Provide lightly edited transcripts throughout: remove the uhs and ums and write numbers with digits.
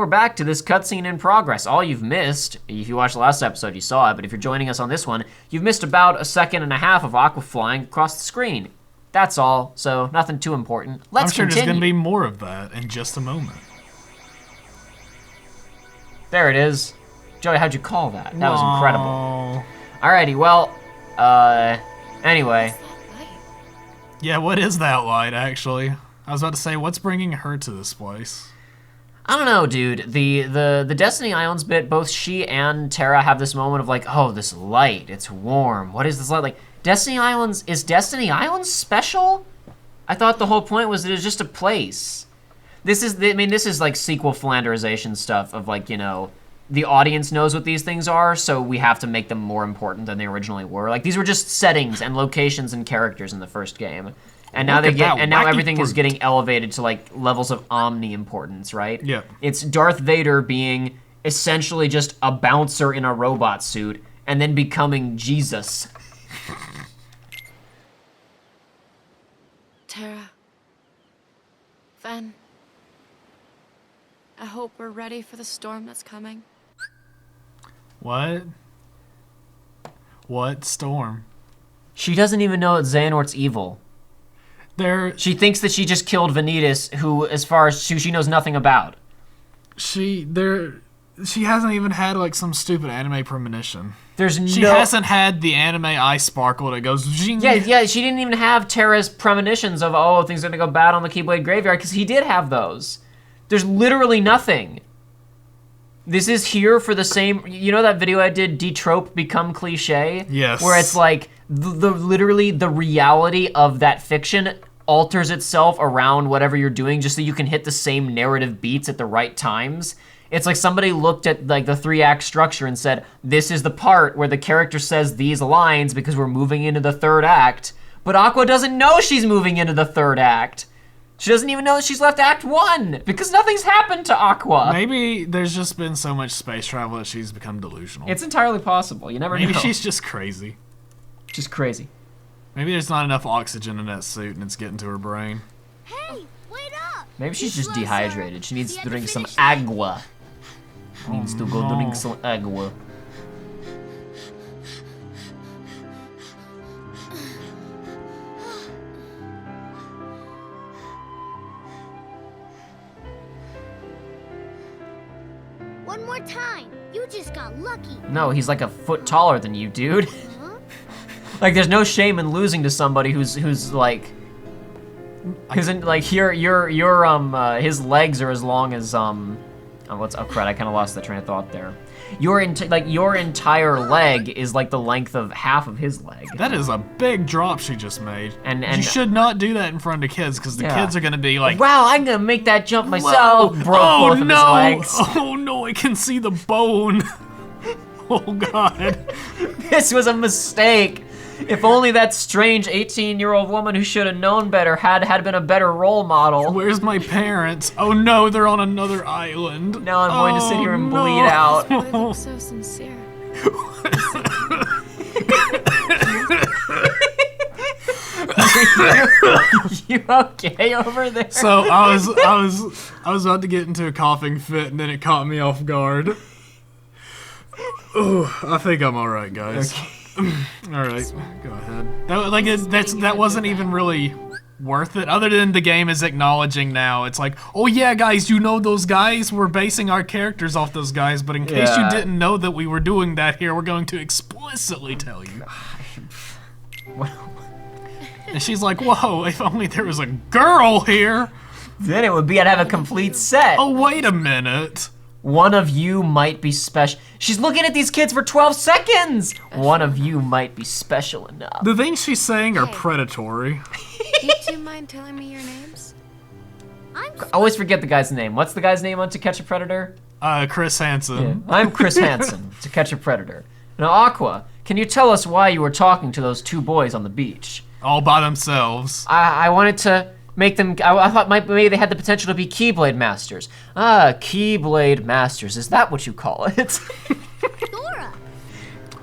back to this cutscene in progress. All you've missed, if you watched the last episode, you saw it, but if you're joining us on this one, you've missed about 1.5 seconds of Aqua flying across the screen. That's all, so nothing too important. Let's continue. I'm sure there's gonna be more of that in just a moment. There it is. Joey, how'd you call that? That was incredible. Aww. Alrighty, well, anyway. Yeah, what is that light, actually? I was about to say, what's bringing her to this place? I don't know, dude. The Destiny Islands bit, both she and Terra have this moment of like, oh, this light, it's warm. What is this light? Like, Destiny Islands, is Destiny Islands special? I thought the whole point was that it's just a place. This is like sequel philanderization stuff of like, you know, the audience knows what these things are, so we have to make them more important than they originally were. Like, these were just settings and locations and characters in the first game. And now now everything is getting elevated to like levels of omni importance, right? Yeah. It's Darth Vader being essentially just a bouncer in a robot suit and then becoming Jesus. Terra. Ven. I hope we're ready for the storm that's coming. What? What storm? She doesn't even know that Xehanort's evil. She thinks that she just killed Vanitas, who, as far as she knows nothing about. She hasn't even had like some stupid anime premonition. She hasn't had the anime eye sparkle that goes. Zing. Yeah. She didn't even have Terra's premonitions of things are gonna go bad on the Keyblade Graveyard because he did have those. There's literally nothing. This is here for the same. You know that video I did, De-Trope Become Cliche? Yes. Where it's like literally the reality of that fiction alters itself around whatever you're doing just so you can hit the same narrative beats at the right times. It's like somebody looked at like the 3-act structure and said, this is the part where the character says these lines because we're moving into the 3rd act. But Aqua doesn't know she's moving into the 3rd act. She doesn't even know that she's left Act 1 because nothing's happened to Aqua. Maybe there's just been so much space travel that she's become delusional. It's entirely possible. You never know. Maybe she's just crazy. Just crazy. Maybe there's not enough oxygen in that suit and it's getting to her brain. Hey, wait up! Maybe she's just dehydrated. She needs to drink some agua. She needs to go drink some agua. One more time. You just got lucky. No, he's like a foot taller than you, dude. Like, there's no shame in losing to somebody who's like, like his legs are as long as crud, I kind of lost the train of thought there. Your entire leg is like the length of half of his leg. That is a big drop she just made. And you should not do that in front of kids because the kids are gonna be like, wow, I'm gonna make that jump myself. Whoa. Broke both of his legs. Oh no, I can see the bone. Oh god. This was a mistake. If only that strange 18-year-old woman who should have known better had been a better role model. Where's my parents? Oh no, they're on another island. Now I'm going to sit here and bleed out. I look so sincere. You okay over there? So I was about to get into a coughing fit and then it caught me off guard. Oh, I think I'm all right, guys. Okay. All right, go ahead. That wasn't even really worth it, other than the game is acknowledging now. It's like, oh yeah, guys, you know those guys? We're basing our characters off those guys, but in case you didn't know that we were doing that here, we're going to explicitly tell you. And she's like, whoa, if only there was a girl here. Then it would be I'd have a complete set. Oh, wait a minute. One of you might be special. She's looking at these kids for 12 seconds. One of you might be special enough. The things she's saying are predatory. Do you two mind telling me your names? I always forget the guy's name. What's the guy's name on To Catch a Predator? Chris Hansen. Yeah. I'm Chris Hansen, To Catch a Predator. Now, Aqua, can you tell us why you were talking to those 2 boys on the beach? All by themselves. I wanted to make them, I thought maybe they had the potential to be Keyblade Masters. Ah, Keyblade Masters, is that what you call it? Dora.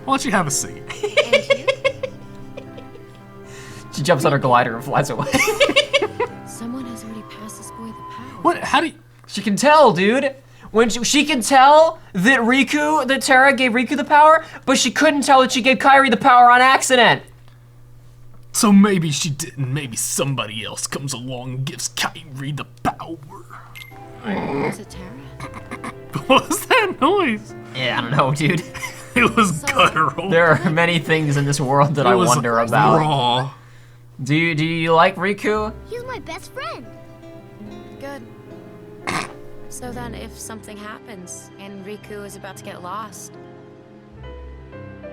Why don't you have a seat? And you? She jumps on her glider and flies away. Someone has already passed this boy the power. What? How do you... She can tell, dude. When she can tell that Terra gave Riku the power, but she couldn't tell that she gave Kairi the power on accident. So maybe she didn't. Maybe somebody else comes along and gives Kairi the power. Is it Terra? What was that noise? Yeah, I don't know, dude. It was guttural. There are many things in this world that I wonder about. Raw. Do you like Riku? He's my best friend. Good. So then, if something happens and Riku is about to get lost,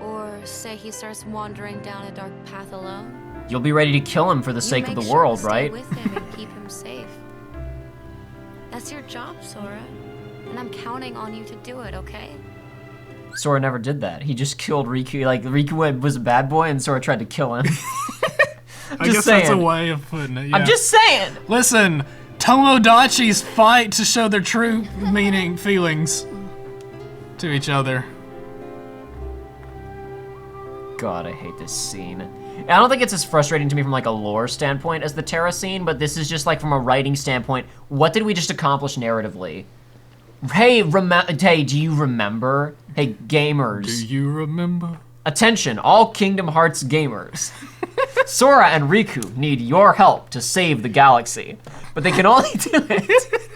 or say he starts wandering down a dark path alone, You'll be ready to kill him for the you sake of make the sure world, to stay right? with him and keep him safe. That's your job, Sora, and I'm counting on you to do it. Okay? Sora never did that. He just killed Riku. Like, Riku was a bad boy and Sora tried to kill him. I guess that's a way of putting it. Yeah. I'm just saying. Listen, Tomodachi's fight to show their true feelings to each other. God, I hate this scene. I don't think it's as frustrating to me from like a lore standpoint as the Terra scene, but this is just like from a writing standpoint. What did we just accomplish narratively? Hey, do you remember? Hey, gamers. Do you remember? Attention, all Kingdom Hearts gamers. Sora and Riku need your help to save the galaxy, but they can only do it.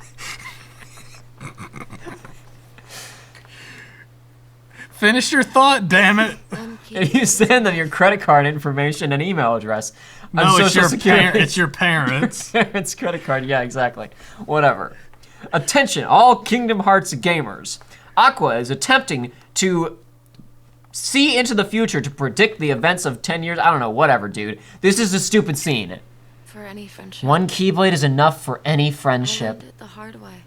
Finish your thought, damn it. And you send them your credit card information and email address. No, on it's Social your, Security. it's your parents. Parents' credit card, yeah, exactly. Whatever. Attention, all Kingdom Hearts gamers. Aqua is attempting to see into the future to predict the events of 10 years. I don't know, whatever, dude. This is a stupid scene. For any friendship. One Keyblade is enough for any I friendship. learned it the hard way.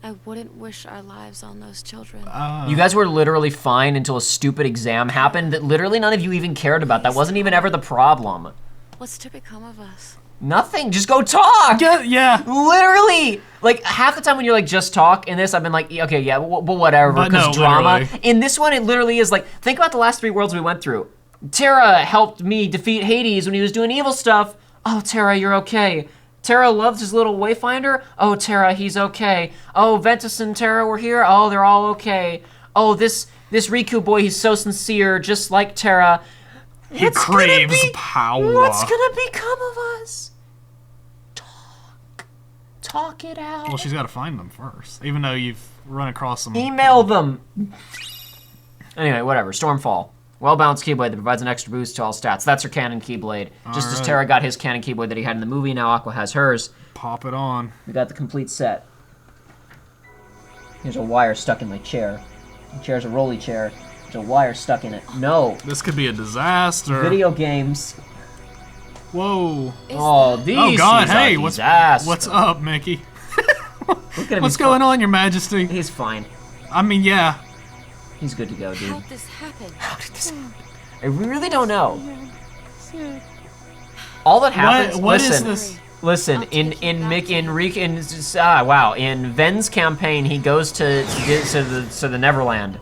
I wouldn't wish our lives on those children. You guys were literally fine until a stupid exam happened that literally none of you even cared about. That wasn't even ever the problem. What's to become of us? Nothing, just go talk! Yeah. Literally! Like, half the time when you're like, just talk in this, I've been like, okay, yeah, but whatever, But because no, drama. literally. In this one, it literally is like, think about the last 3 worlds we went through. Terra helped me defeat Hades when he was doing evil stuff. Oh, Terra, you're okay. Terra loves his little wayfinder. Oh, Terra, he's okay. Oh, Ventus and Terra were here. Oh, they're all okay. Oh, this Riku boy, he's so sincere, just like Terra. He craves power. What's gonna become of us? Talk it out. Well, she's got to find them first, even though you've run across them. Email them. Anyway, whatever. Stormfall. Well-balanced Keyblade that provides an extra boost to all stats. That's her canon Keyblade. Just as Alright. Terra got his canon Keyblade that he had in the movie, now Aqua has hers. Pop it on. We got the complete set. There's a wire stuck in my chair. The chair's a rolly chair. There's a wire stuck in it. No. This could be a disaster. Video games. Whoa. Oh, these Oh God! is a Hey, disaster. what's up, Mickey? Look at him. What's going on, Your Majesty? He's fine. I mean, yeah. He's good to go, dude. How'd this happen? How did this happen? I really don't know. All that happens. What listen, is this? Listen, in Ven's campaign, he goes to the Neverland,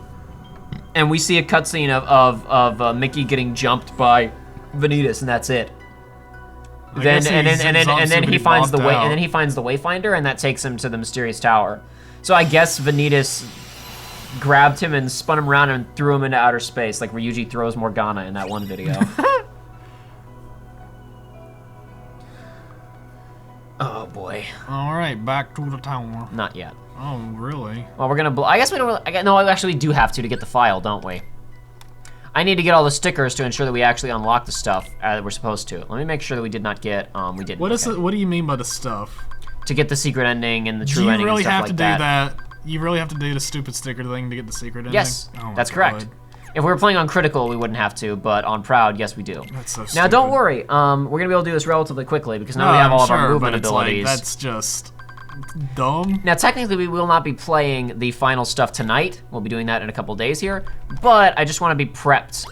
and we see a cutscene of Mickey getting jumped by Vanitas, and that's it. Then he finds the Wayfinder, and that takes him to the mysterious tower. So I guess Vanitas grabbed him and spun him around and threw him into outer space, like Ryuji throws Morgana in that one video. Oh boy. All right, back to the tower. Not yet. Oh, really? Well, we're gonna. I guess we don't. Really, no, we actually do have to get the file, don't we? I need to get all the stickers to ensure that we actually unlock the stuff that we're supposed to. Let me make sure that we did not get. We didn't. What is okay. it? What do you mean by the stuff? To get the secret ending and the Do true you ending really and stuff have like to that. do that? You really have to do the stupid sticker thing to get the secret ending? Yes, Oh my that's correct. God. If we were playing on Critical, we wouldn't have to, but on Proud, yes, we do. That's so Now, stupid. don't worry. We're gonna be able to do this relatively quickly because now No, we have I'm all sure, of our movement but it's abilities. Like, that's just dumb. Now, technically, we will not be playing the final stuff tonight. We'll be doing that in a couple days here. But I just want to be prepped.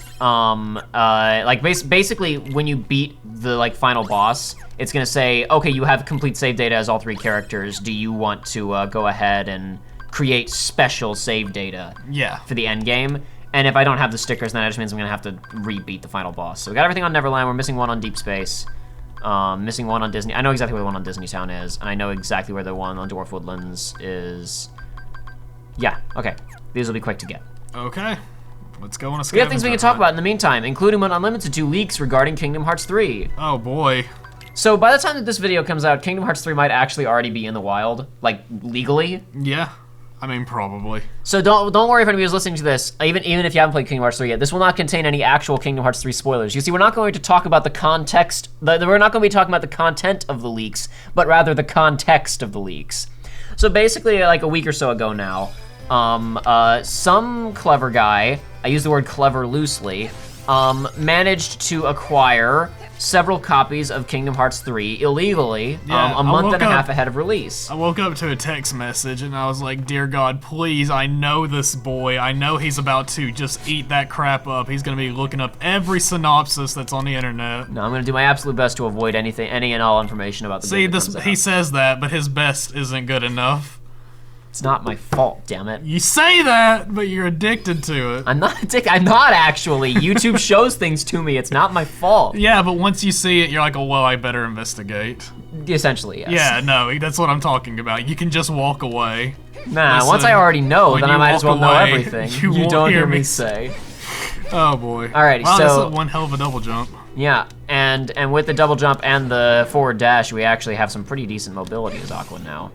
Basically, when you beat the final boss, it's gonna say, okay, you have complete save data as all 3 characters. Do you want to go ahead and create special save data Yeah. for the end game? And if I don't have the stickers, then that just means I'm gonna have to re-beat the final boss. So we got everything on Neverland. We're missing one on Deep Space. Missing one on Disney. I know exactly where the one on Disney Town is, and I know exactly where the one on Dwarf Woodlands is. Yeah, okay. These will be quick to get. Okay. Let's go on a We have things we scavenger can talk hunt. about in the meantime, including but unlimited to leaks regarding Kingdom Hearts 3. Oh boy. So by the time that this video comes out, Kingdom Hearts 3 might actually already be in the wild, like legally. Yeah. I mean, probably. So don't worry if anybody's listening to this, even if you haven't played Kingdom Hearts 3 yet. This will not contain any actual Kingdom Hearts 3 spoilers. You see, we're not going to talk about the context, we're not going to be talking about the content of the leaks, but rather the context of the leaks. So basically, like a week or so ago now, some clever guy, I use the word clever loosely, managed to acquire several copies of Kingdom Hearts 3 illegally, Yeah, a month and a I woke half up- ahead of release. I woke up to a text message and I was like, dear God, please, I know this boy. I know he's about to just eat that crap up. He's gonna be looking up every synopsis that's on the internet. No, I'm gonna do my absolute best to avoid any and all information about the See, game that this comes out. he says that, but his best isn't good enough. It's not my fault, damn it. You say that, but you're addicted to it. I'm not I'm not actually. YouTube shows things to me. It's not my fault. Yeah, but once you see it, you're like, oh, well, I better investigate. Essentially, yes. Yeah, no, that's what I'm talking about. You can just walk away. Nah, Listen, once I already know, when then I you might as well walk know away, everything. you won't don't hear hear me me say. Oh boy. Alrighty, wow, so- that's one hell of a double jump. Yeah, and with the double jump and the forward dash, we actually have some pretty decent mobility as Aqua now.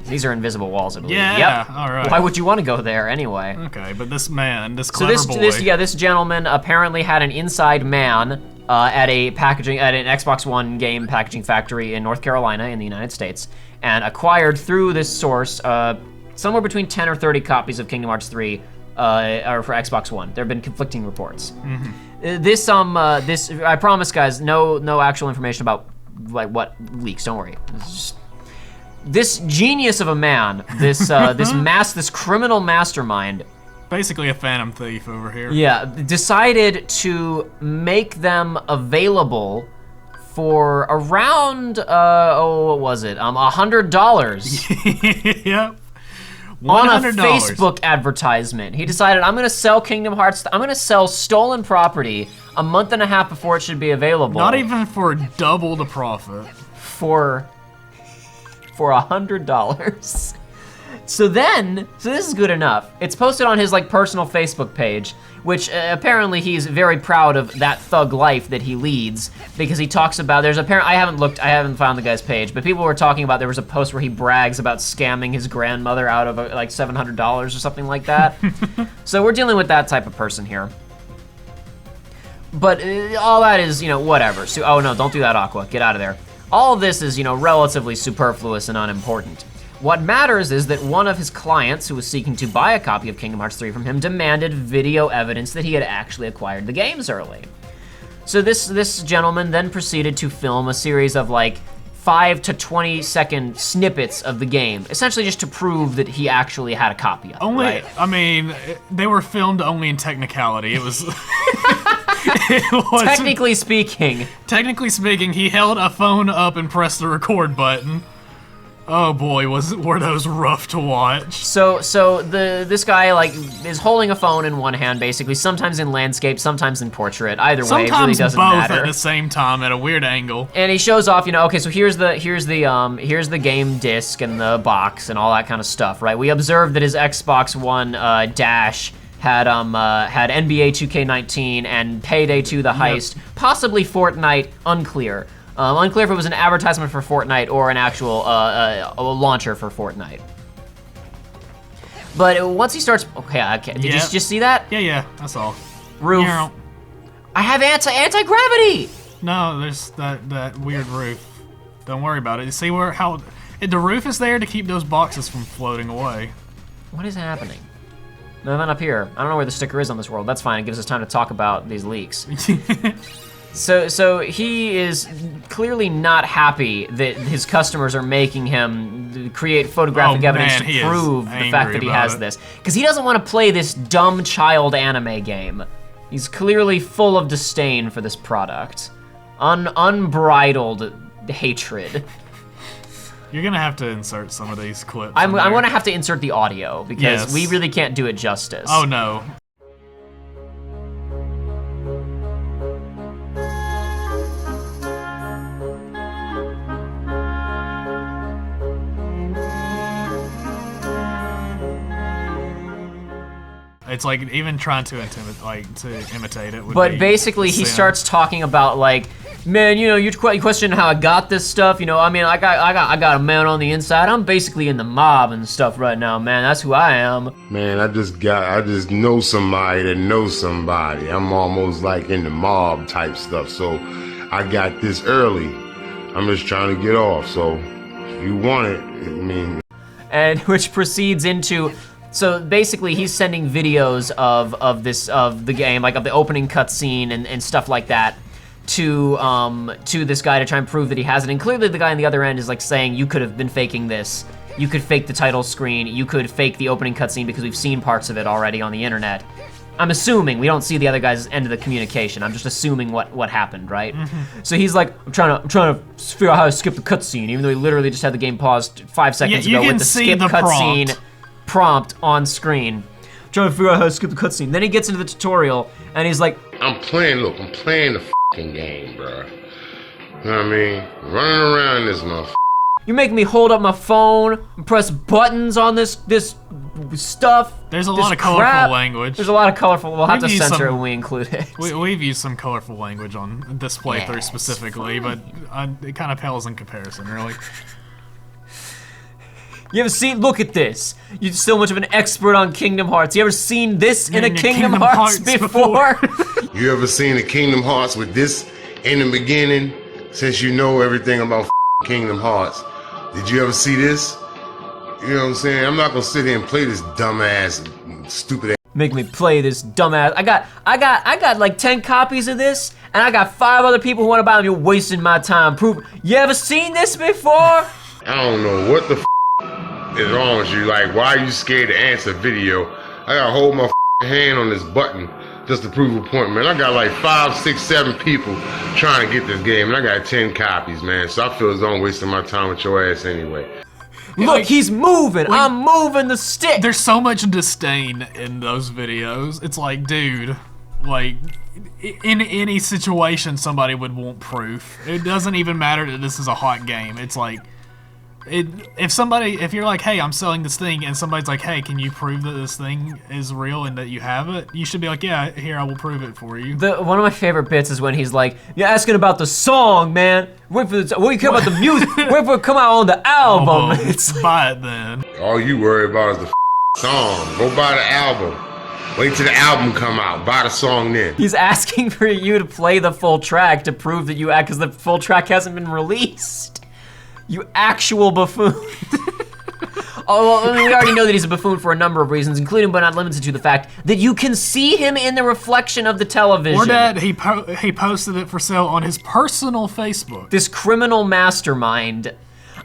These are invisible walls, I believe. Yeah, Yep. all right. Why would you want to go there anyway? Okay, but this man, this So clever boy. this gentleman apparently had an inside man at an Xbox One game packaging factory in North Carolina in the United States, and acquired through this source somewhere between 10 or 30 copies of Kingdom Hearts 3 or for Xbox One. There have been conflicting reports. This I promise, guys, no actual information about like what leaks. Don't worry. It's just, this genius of a man, this criminal mastermind, Basically a phantom thief over here. yeah, decided to make them available for around what was it? $100 Yep. on a $100. Facebook advertisement. He decided, I'm gonna sell Kingdom Hearts. I'm gonna sell stolen property a month and a half before it should be available. Not even for double the profit. for $100. So this is good enough. It's posted on his like personal Facebook page, which apparently he's very proud of that thug life that he leads, because he talks about, I haven't found the guy's page, but people were talking about, there was a post where he brags about scamming his grandmother out of like $700 or something like that. So we're dealing with that type of person here. But all that is, whatever. So, oh no, don't do that, Aqua. Get out of there. All of this is, relatively superfluous and unimportant. What matters is that one of his clients, who was seeking to buy a copy of Kingdom Hearts 3 from him, demanded video evidence that he had actually acquired the games early. So this gentleman then proceeded to film a series of like 5 to 20 second snippets of the game, essentially just to prove that he actually had a copy of it, right? I mean, they were filmed only in technicality. It was... Technically speaking, he held a phone up and pressed the record button. Oh boy, were those rough to watch. So this guy like is holding a phone in one hand, basically, sometimes in landscape, sometimes in portrait. Either way, it really Sometimes doesn't both matter. at the same time at a weird angle. And he shows off, okay, so here's the game disc and the box and all that kind of stuff, right? We observed that his Xbox One dash had NBA 2K19 and Payday 2 the Heist, possibly Fortnite, unclear. Unclear if it was an advertisement for Fortnite or an actual launcher for Fortnite. But once he starts, okay, did you just see that? Yeah, that's all. Roof. Yeah. I have anti-gravity. No, there's that weird roof. Don't worry about it. You see how the roof is there to keep those boxes from floating away. What is happening? Nothing up here. I don't know where the sticker is on this world. That's fine. It gives us time to talk about these leaks. So he is clearly not happy that his customers are making him create photographic evidence to prove the fact that he has this. Because he doesn't want to play this dumb child anime game. He's clearly full of disdain for this product. Unbridled hatred. You're gonna have to insert some of these clips. I'm gonna have to insert the audio because we really can't do it justice. Oh no. It's like even trying to imitate it. Would But be basically, he sin. starts talking about like, man, you know, you question how I got this stuff. You know, I mean, I got a man on the inside. I'm basically in the mob and stuff right now, man. That's who I am. Man, I just know somebody that knows somebody. I'm almost like in the mob type stuff. So I got this early. I'm just trying to get off. So if you want it, I mean. And which proceeds into, so basically he's sending videos of the game, like of the opening cutscene and stuff like that, to this guy to try and prove that he has it. And clearly the guy on the other end is like saying, you could have been faking this. You could fake the title screen. You could fake the opening cutscene because we've seen parts of it already on the internet. I'm assuming, we don't see the other guy's end of the communication. I'm just assuming what happened, right? So he's like, I'm trying to figure out how to skip the cutscene, even though he literally just had the game paused 5 seconds ago with the skip cutscene prompt on screen. I'm trying to figure out how to skip the cutscene. Then he gets into the tutorial and he's like, I'm playing the fucking game, bro. You know what I mean? Running around this motherfucker. you're making me hold up my phone and press buttons on this stuff. There's a this lot of crap. colorful language. There's a lot of colorful. We'll have to We've used censor it some- when we include it. We've used some colorful language on this playthrough it's specifically, but it kind of pales in comparison, really. You ever seen? Look at this. You're so much of an expert on Kingdom Hearts. You ever seen this in a Kingdom Hearts before? You ever seen the Kingdom Hearts with this in the beginning? Since you know everything about Kingdom Hearts, did you ever see this? You know what I'm saying? I'm not gonna sit here and play this dumbass, stupid ass. Make me play this dumbass. I got like 10 copies of this, and I got 5 other people who want to buy them. You're wasting my time. Proof. You ever seen this before? I don't know what the is wrong with you. Like, why are you scared to answer video? I gotta hold my hand on this button just to prove a point, man. I got like 5, 6, 7 people trying to get this game, and I got 10 copies, man. So I feel as though I'm wasting my time with your ass anyway. Look, he's moving. I'm moving the stick. There's so much disdain in those videos. It's like, dude, like, in any situation, somebody would want proof. It doesn't even matter that this is a hot game. It's like, if you're like, hey, I'm selling this thing, and somebody's like, hey, can you prove that this thing is real and that you have it? You should be like, yeah, here, I will prove it for you. One of my favorite bits is when he's like, "You're asking about the song, man. Wait for the. We care about the music. Wait for it to come out on the album." It's buy it then. All you worry about is the song. Go buy the album. Wait till the album come out. Buy the song then. He's asking for you to play the full track to prove that you act, because the full track hasn't been released. You actual buffoon. Oh, well, I mean, we already know that he's a buffoon for a number of reasons, including but not limited to the fact that you can see him in the reflection of the television. Or that he posted it for sale on his personal Facebook. This criminal mastermind.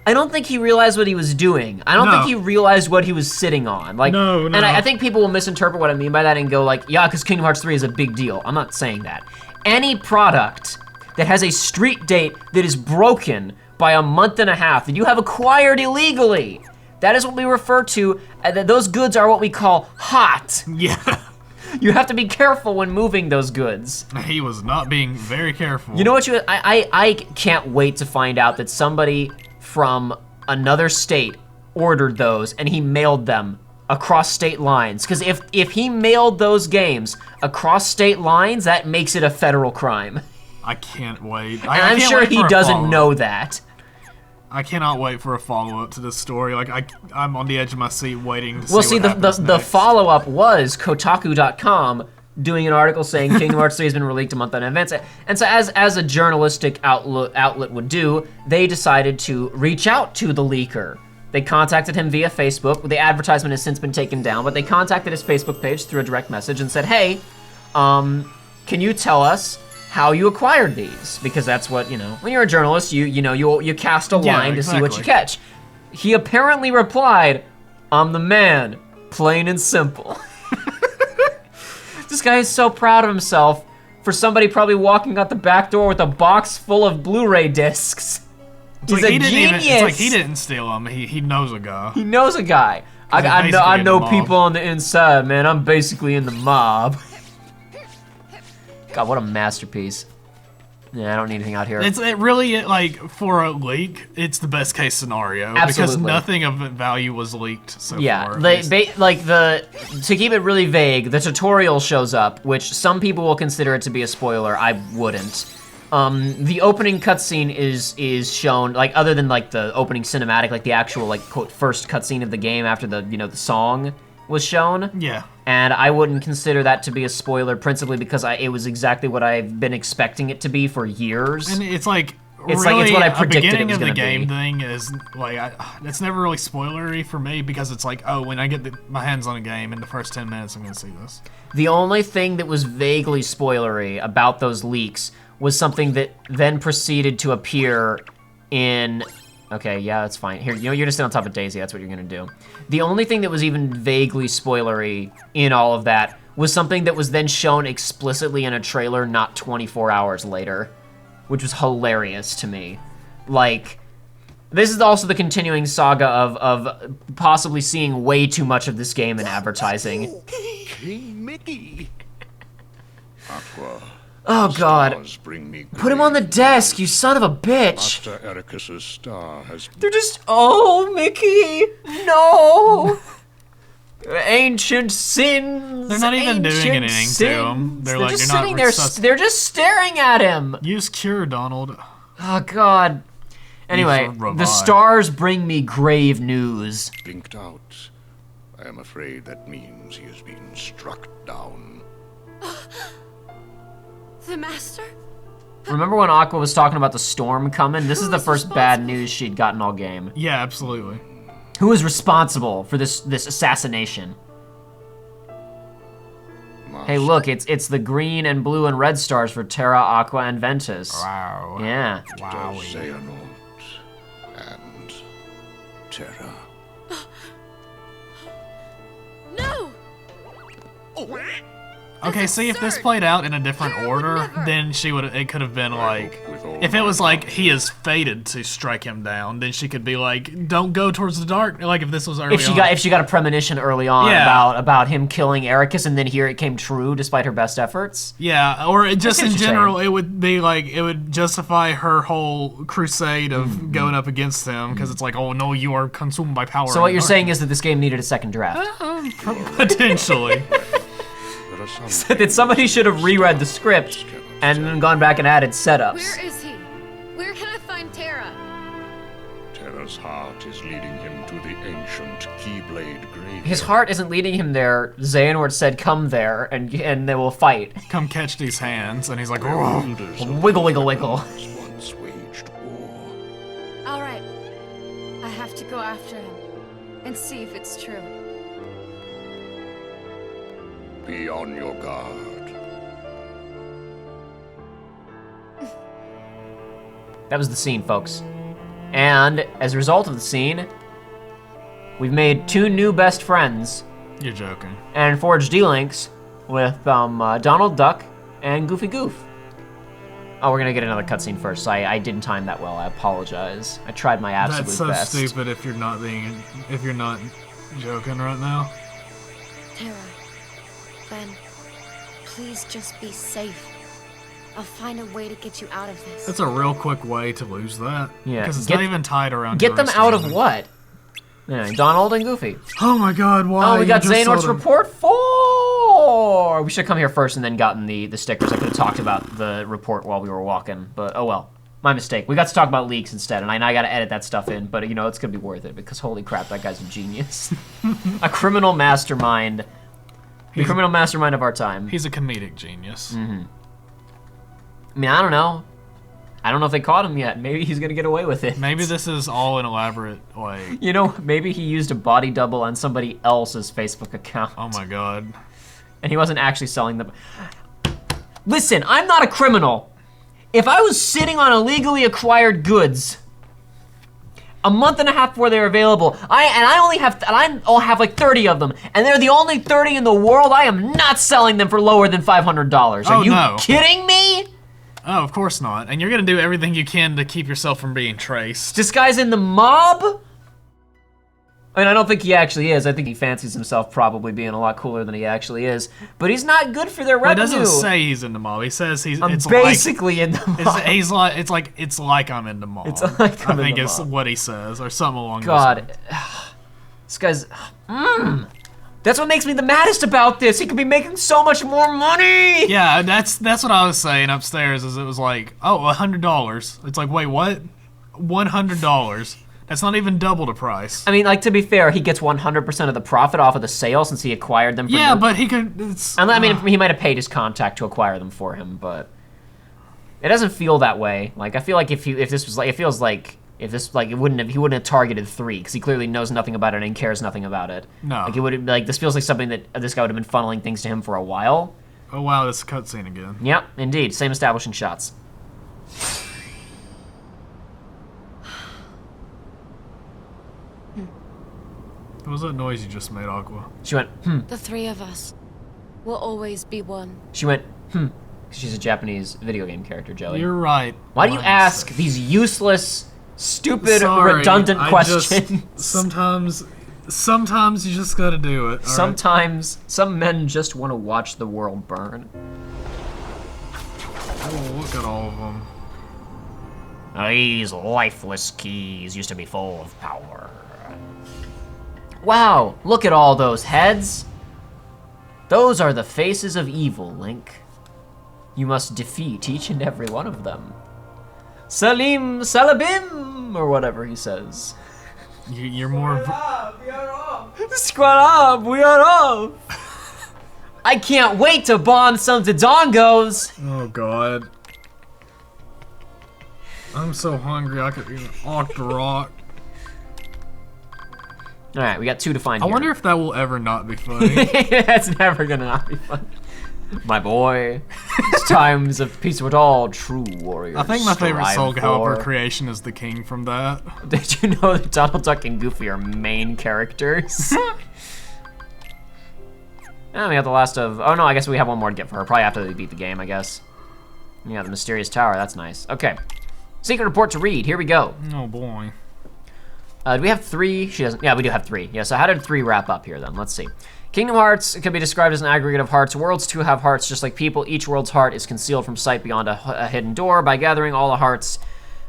I don't think he realized what he was doing. I don't think he realized what he was sitting on. Like, No. And I think people will misinterpret what I mean by that and go like, yeah, because Kingdom Hearts 3 is a big deal. I'm not saying that. Any product that has a street date that is broken by a month and a half that you have acquired illegally, that is what we refer to, those goods are what we call hot. Yeah. You have to be careful when moving those goods. He was not being very careful. You know what I can't wait to find out that somebody from another state ordered those and he mailed them across state lines. Because if he mailed those games across state lines, that makes it a federal crime. I can't wait. And I'm sure he doesn't know that. I cannot wait for a follow-up to this story. Like, I'm on the edge of my seat waiting to see Well, see, what happens the next. follow-up was Kotaku.com doing an article saying Kingdom Hearts 3 has been released a month in advance. And so as a journalistic outlet would do, they decided to reach out to the leaker. They contacted him via Facebook. The advertisement has since been taken down, but they contacted his Facebook page through a direct message and said, hey, can you tell us how you acquired these? Because that's what, you know, when you're a journalist, you cast a line to see what you catch. He apparently replied, I'm the man, plain and simple. This guy is so proud of himself for somebody probably walking out the back door with a box full of Blu-ray discs. He's a genius. It's like he didn't steal them. He knows a guy. He knows a guy. I know people on the inside, man. I'm basically in the mob. God, what a masterpiece. Yeah, I don't need anything out here. It really, like, for a leak, it's the best case scenario. Because Absolutely. nothing of value was leaked so Yeah, far. to keep it really vague, the tutorial shows up, which some people will consider it to be a spoiler. I wouldn't. The opening cutscene is shown, like, other than like the opening cinematic, like the actual like quote first cutscene of the game after the the song was shown. Yeah. And I wouldn't consider that to be a spoiler, principally because it was exactly what I've been expecting it to be for years. And it's like, It's really, like it's what I a predicted it beginning was of the gonna game be. thing is like, it's never really spoilery for me because it's like, oh, when I get my hands on a game in the first 10 minutes, I'm gonna see this. The only thing that was vaguely spoilery about those leaks was something that then proceeded to appear in... Okay, yeah, that's fine. Here, you're just on top of Daisy, that's what you're gonna do. The only thing that was even vaguely spoilery in all of that was something that was then shown explicitly in a trailer not 24 hours later, which was hilarious to me. Like, this is also the continuing saga of possibly seeing way too much of this game in advertising. King Mickey. Aqua. Oh god. Stars bring me Put him on the desk, you son of a bitch! Master Ericus's star has They're just, oh, Mickey, no! Ancient sins. They're not even doing ancient anything to him. sins. They're like, just they're not sitting there. They're just staring at him. use cure, Donald. Oh God. Anyway, Use revive. the stars bring me grave news. blinked out. I am afraid that means he has been struck down. The master? Remember when Aqua was talking about the storm coming? This is the first bad news she'd gotten all game. Yeah, absolutely. Who is responsible for this assassination? Hey, look, it's the green and blue and red stars for Terra, Aqua, and Ventus. Wow. Yeah. Wow. Xehanort and Terra. No! Okay, see, if this played out in a different order, then it could have been like, with all if it my was like, he is fated to strike him down, then she could be like, don't go towards the dark, like if this was early If she on. got a premonition early on Yeah. about him killing Ericus, and then here it came true despite her best efforts. Yeah, or just see what in you're general, it would be like, it would justify her whole crusade of Mm-hmm. going up against him, because it's like, oh no, you are consumed by power. So what and you're dark. saying is that this game needed a second draft. Potentially. There are some That somebody should have reread the script and then gone back and added setups. Where is he? Where can I find Terra? Terra's heart is leading him to the ancient Keyblade grave. His heart isn't leading him there. Xehanort said, "Come there, and they will fight." Come catch these hands, and he's like, oh. Elders of Wiggle, wiggle, wiggle. once waged war. All right. I have to go after him and see if it's true. Be on your guard. That was the scene, folks. And as a result of the scene, we've made 2 new best friends You're joking. and forged D-links with Donald Duck and Goofy Goof. Oh, we're gonna get another cutscene first. So I didn't time that well. I apologize. I tried my absolute That's so best. stupid if you're not joking right now. Terra, Ben, please just be safe. I'll find a way to get you out of this. That's a real quick way to lose that. Yeah, Because it's get- not even tied around Get your them wrist out or of anything. what? Yeah, Donald and Goofy. Oh my god, why? Oh, we got You just Xehanort's told him. report 4! We should have come here first and then gotten the stickers. I could have talked about the report while we were walking, but oh well. My mistake. We got to talk about leaks instead, and I got to edit that stuff in, but it's going to be worth it because holy crap, that guy's a genius. A criminal mastermind. The criminal mastermind of our time. He's a comedic genius. I mean, I don't know. I don't know if they caught him yet. Maybe he's going to get away with it. Maybe this is all an elaborate, like, Maybe he used a body double on somebody else's Facebook account. oh my god. And he wasn't actually selling them. Listen, I'm not a criminal. If I was sitting on illegally acquired goods a month and a half before they're available, I'll have like 30 of them, and they're the only 30 in the world, I am not selling them for lower than $500. Are Oh, you no. kidding me? Oh, of course not. And you're gonna do everything you can to keep yourself from being traced. This guy's in the mob? I mean, I don't think he actually is. I think he fancies himself probably being a lot cooler than he actually is. But he's not good for their Well, revenue. he doesn't say he's into mob. He says he's. I'm it's basically in the mob. It's like I'm into mob. It's like I'm I think into it's mob. what he says, or something along those God. lines. This guy's... That's what makes me the maddest about this. He could be making so much more money. Yeah, that's what I was saying upstairs. Is it was like, oh, $100. It's like, wait, what? $100. That's not even double the price. I mean, like, to be fair, he gets 100% of the profit off of the sale since he acquired them. Yeah, but he could. I mean, he might have paid his contact to acquire them for him, but it doesn't feel that way. Like, I feel like if this was like, it feels like if this like he wouldn't have targeted 3 because he clearly knows nothing about it and cares nothing about it. No. Like it would like this feels like something that this guy would have been funneling things to him for a while. Oh wow, this cutscene again. Yep, indeed, same establishing shots. What was that noise you just made, Aqua? She went, The 3 of us will always be one. She went, 'Cause she's a Japanese video game character, Jelly. You're right. Why do you ask these useless, stupid, redundant questions? Sometimes you just gotta do it. Sometimes some men just want to watch the world burn. Oh, look at all of them. These lifeless keys used to be full of power. Wow, look at all those heads. Those are the faces of evil, Link. You must defeat each and every one of them. Salim Salabim, or whatever he says. You're more. Squad up, we are off. I can't wait to bomb some Dodongos. Oh god. I'm so hungry I could eat an octorok. All right, we got 2 to find I here. wonder if that will ever not be funny. That's never gonna not be fun. My boy, it's times of peace with all true warriors. I think my favorite Soul strive Calibur for. creation is the king from that. Did you know that Donald Duck and Goofy are main characters? Oh, we got the last of... Oh no, I guess we have one more to get for her. Probably after we beat the game, I guess. Yeah, the mysterious tower, that's nice. Okay. Secret report to read, here we go. Oh boy. Do we have 3? She doesn't. Yeah, we do have 3. Yeah, so how did 3 wrap up here then? Let's see. Kingdom Hearts could be described as an aggregate of hearts. Worlds too have hearts just like people. Each world's heart is concealed from sight beyond a hidden door. By gathering all the hearts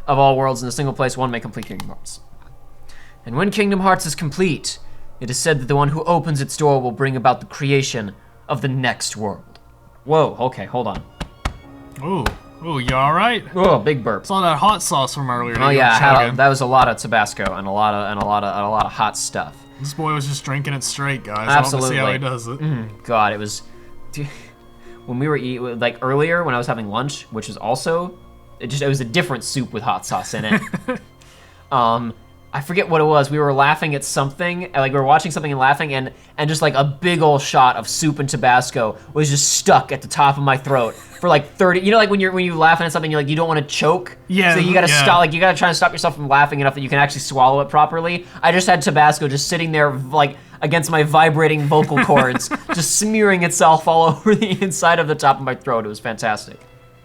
of all worlds in a single place, one may complete Kingdom Hearts. And when Kingdom Hearts is complete, it is said that the one who opens its door will bring about the creation of the next world. Whoa, okay, hold on. Ooh, you alright? Oh, big burp. Saw that hot sauce from earlier. Oh yeah, that was a lot of Tabasco and a lot of hot stuff. This boy was just drinking it straight, guys. Absolutely. I want to see how he does it. God, it was... When we were eating, like earlier when I was having lunch, which was also, it was a different soup with hot sauce in it. I forget what it was. We were laughing at something, like we were watching something and laughing, and just like a big old shot of soup and Tabasco was just stuck at the top of my throat for like 30. You know, like when you laughing at something, you're like you don't want to choke. Yeah. So you gotta stop. Like you gotta try to stop yourself from laughing enough that you can actually swallow it properly. I just had Tabasco just sitting there like against my vibrating vocal cords, just smearing itself all over the inside of the top of my throat. It was fantastic.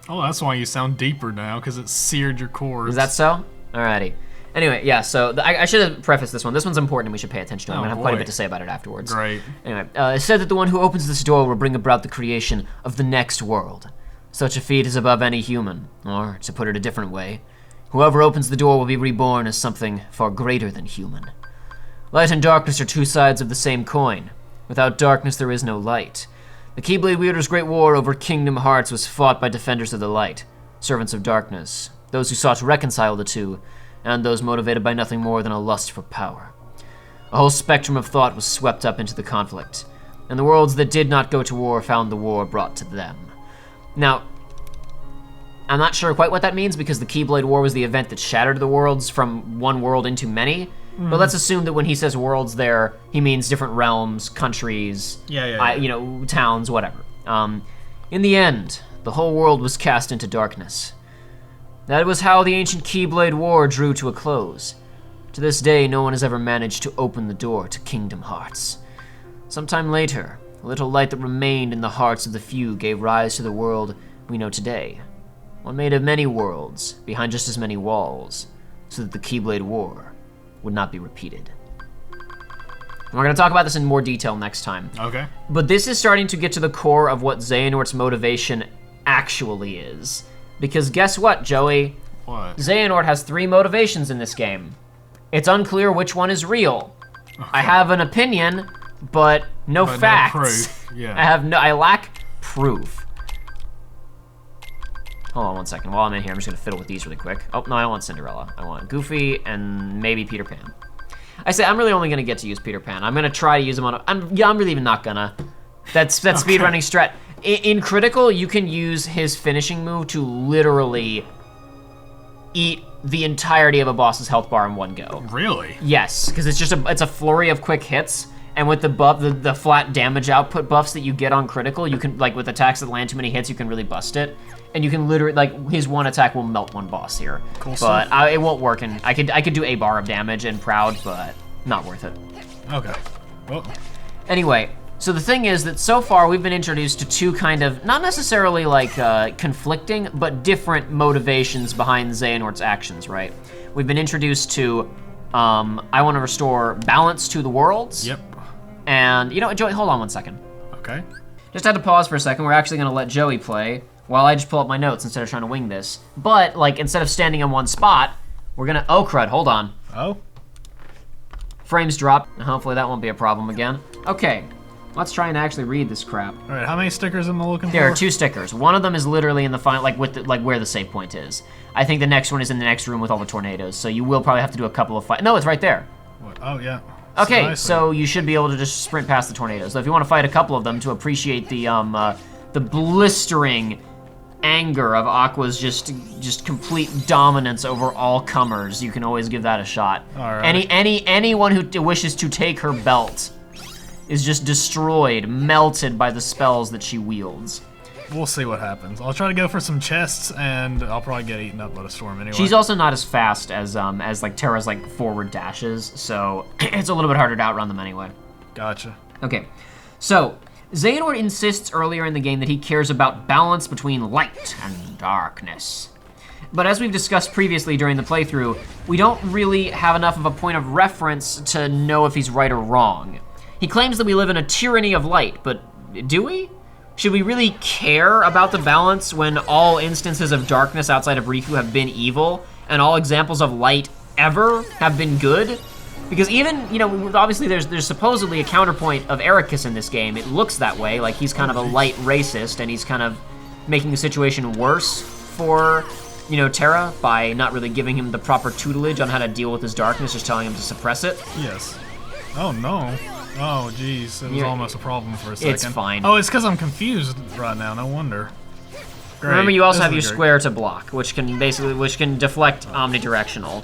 Oh, that's why you sound deeper now, because it seared your cords. Is that so? Alrighty. Anyway, yeah, so I should have prefaced this one. This one's important and we should pay attention to it. I'm going to have quite a bit to say about it afterwards. Great. Anyway, it said that the one who opens this door will bring about the creation of the next world. Such a feat is above any human, or, to put it a different way, whoever opens the door will be reborn as something far greater than human. Light and darkness are 2 sides of the same coin. Without darkness, there is no light. The Keyblade Wielder's great war over Kingdom Hearts was fought by defenders of the light, servants of darkness, those who sought to reconcile the two, and those motivated by nothing more than a lust for power. A whole spectrum of thought was swept up into the conflict, and the worlds that did not go to war found the war brought to them. Now, I'm not sure quite what that means because the Keyblade War was the event that shattered the worlds from one world into many, but let's assume that when he says worlds there, he means different realms, countries, towns, whatever. In the end, the whole world was cast into darkness. That was how the ancient Keyblade War drew to a close. To this day, no one has ever managed to open the door to Kingdom Hearts. Sometime later, a little light that remained in the hearts of the few gave rise to the world we know today. One made of many worlds, behind just as many walls, so that the Keyblade War would not be repeated. we're gonna talk about this in more detail next time. Okay. But this is starting to get to the core of what Xehanort's motivation actually is. Because guess what, Joey? What? Xehanort has 3 motivations in this game. It's unclear which one is real. I have an opinion, but no facts. No proof. Yeah. I lack proof. Hold on one second. While I'm in here, I'm just gonna fiddle with these really quick. Oh, no, I don't want Cinderella. I want Goofy and maybe Peter Pan. I say I'm really only gonna get to use Peter Pan. I'm gonna try to use him on I'm really even not gonna. That's speedrunning strat. In Critical, you can use his finishing move to literally eat the entirety of a boss's health bar in one go. Really? Yes, because it's a flurry of quick hits, and with the flat damage output buffs that you get on Critical, you can, like, with attacks that land too many hits, you can really bust it. And you can literally, like, his one attack will melt one boss here. Cool but stuff. it won't work, and I could do a bar of damage in Proud, but not worth it. Okay. Well. Anyway, so the thing is that so far we've been introduced to 2 kind of, not necessarily like conflicting, but different motivations behind Xehanort's actions, right? We've been introduced to, I want to restore balance to the worlds. Yep. And, you know what, Joey, hold on one second. Okay. Just had to pause for a second. We're actually gonna let Joey play while I just pull up my notes instead of trying to wing this. But, like, instead of standing in one spot, we're gonna, oh crud, hold on. Oh. Frames drop, hopefully that won't be a problem again. Okay, let's try and actually read this crap. All right. How many stickers am I looking for? There are 2 stickers. One of them is literally in the final, like where the save point is. I think the next one is in the next room with all the tornadoes. So you will probably have to do a couple of fights. No, it's right there. What? Oh yeah. Okay, Nice. so you should be able to just sprint past the tornadoes. So if you want to fight a couple of them to appreciate the blistering anger of Aqua's just complete dominance over all comers, you can always give that a shot. All right. Anyone who wishes to take her belt is just destroyed, melted by the spells that she wields. We'll see what happens. I'll try to go for some chests, and I'll probably get eaten up by the storm anyway. She's also not as fast as like Terra's like forward dashes, so it's a little bit harder to outrun them anyway. Gotcha. Okay, so Xehanort insists earlier in the game that he cares about balance between light and darkness. But as we've discussed previously during the playthrough, we don't really have enough of a point of reference to know if he's right or wrong. He claims that we live in a tyranny of light, but do we? Should we really care about the balance when all instances of darkness outside of Riku have been evil, and all examples of light ever have been good? Because even, you know, obviously there's supposedly a counterpoint of Ericus in this game. It looks that way, like he's kind of a light racist, and he's kind of making the situation worse for, you know, Terra by not really giving him the proper tutelage on how to deal with his darkness, just telling him to suppress it. Yes. Oh no. Oh jeez, it was almost a problem for a second. It's fine. Oh, it's because I'm confused right now. No wonder. Great. Remember, you also This have your is great. square to block, which can deflect omnidirectional.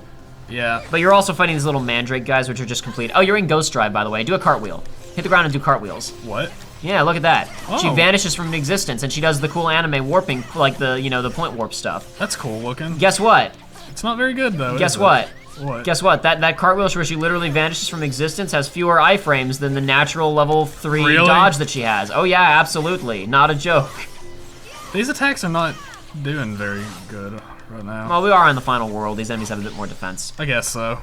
Yeah. But you're also fighting these little mandrake guys, which are just complete. Oh, you're in Ghost Drive, by the way. Do a cartwheel. Hit the ground and do cartwheels. What? Yeah, look at that. She Oh. vanishes from existence, and she does the cool anime warping, like the point warp stuff. That's cool looking. Guess what? It's not very good though. Guess is it? what? What? Guess what? That cartwheel where she literally vanishes from existence has fewer iframes than the natural level 3 Really? dodge that she has. Oh yeah, absolutely. Not a joke. These attacks are not doing very good right now. Well, we are in the final world. These enemies have a bit more defense. I guess so.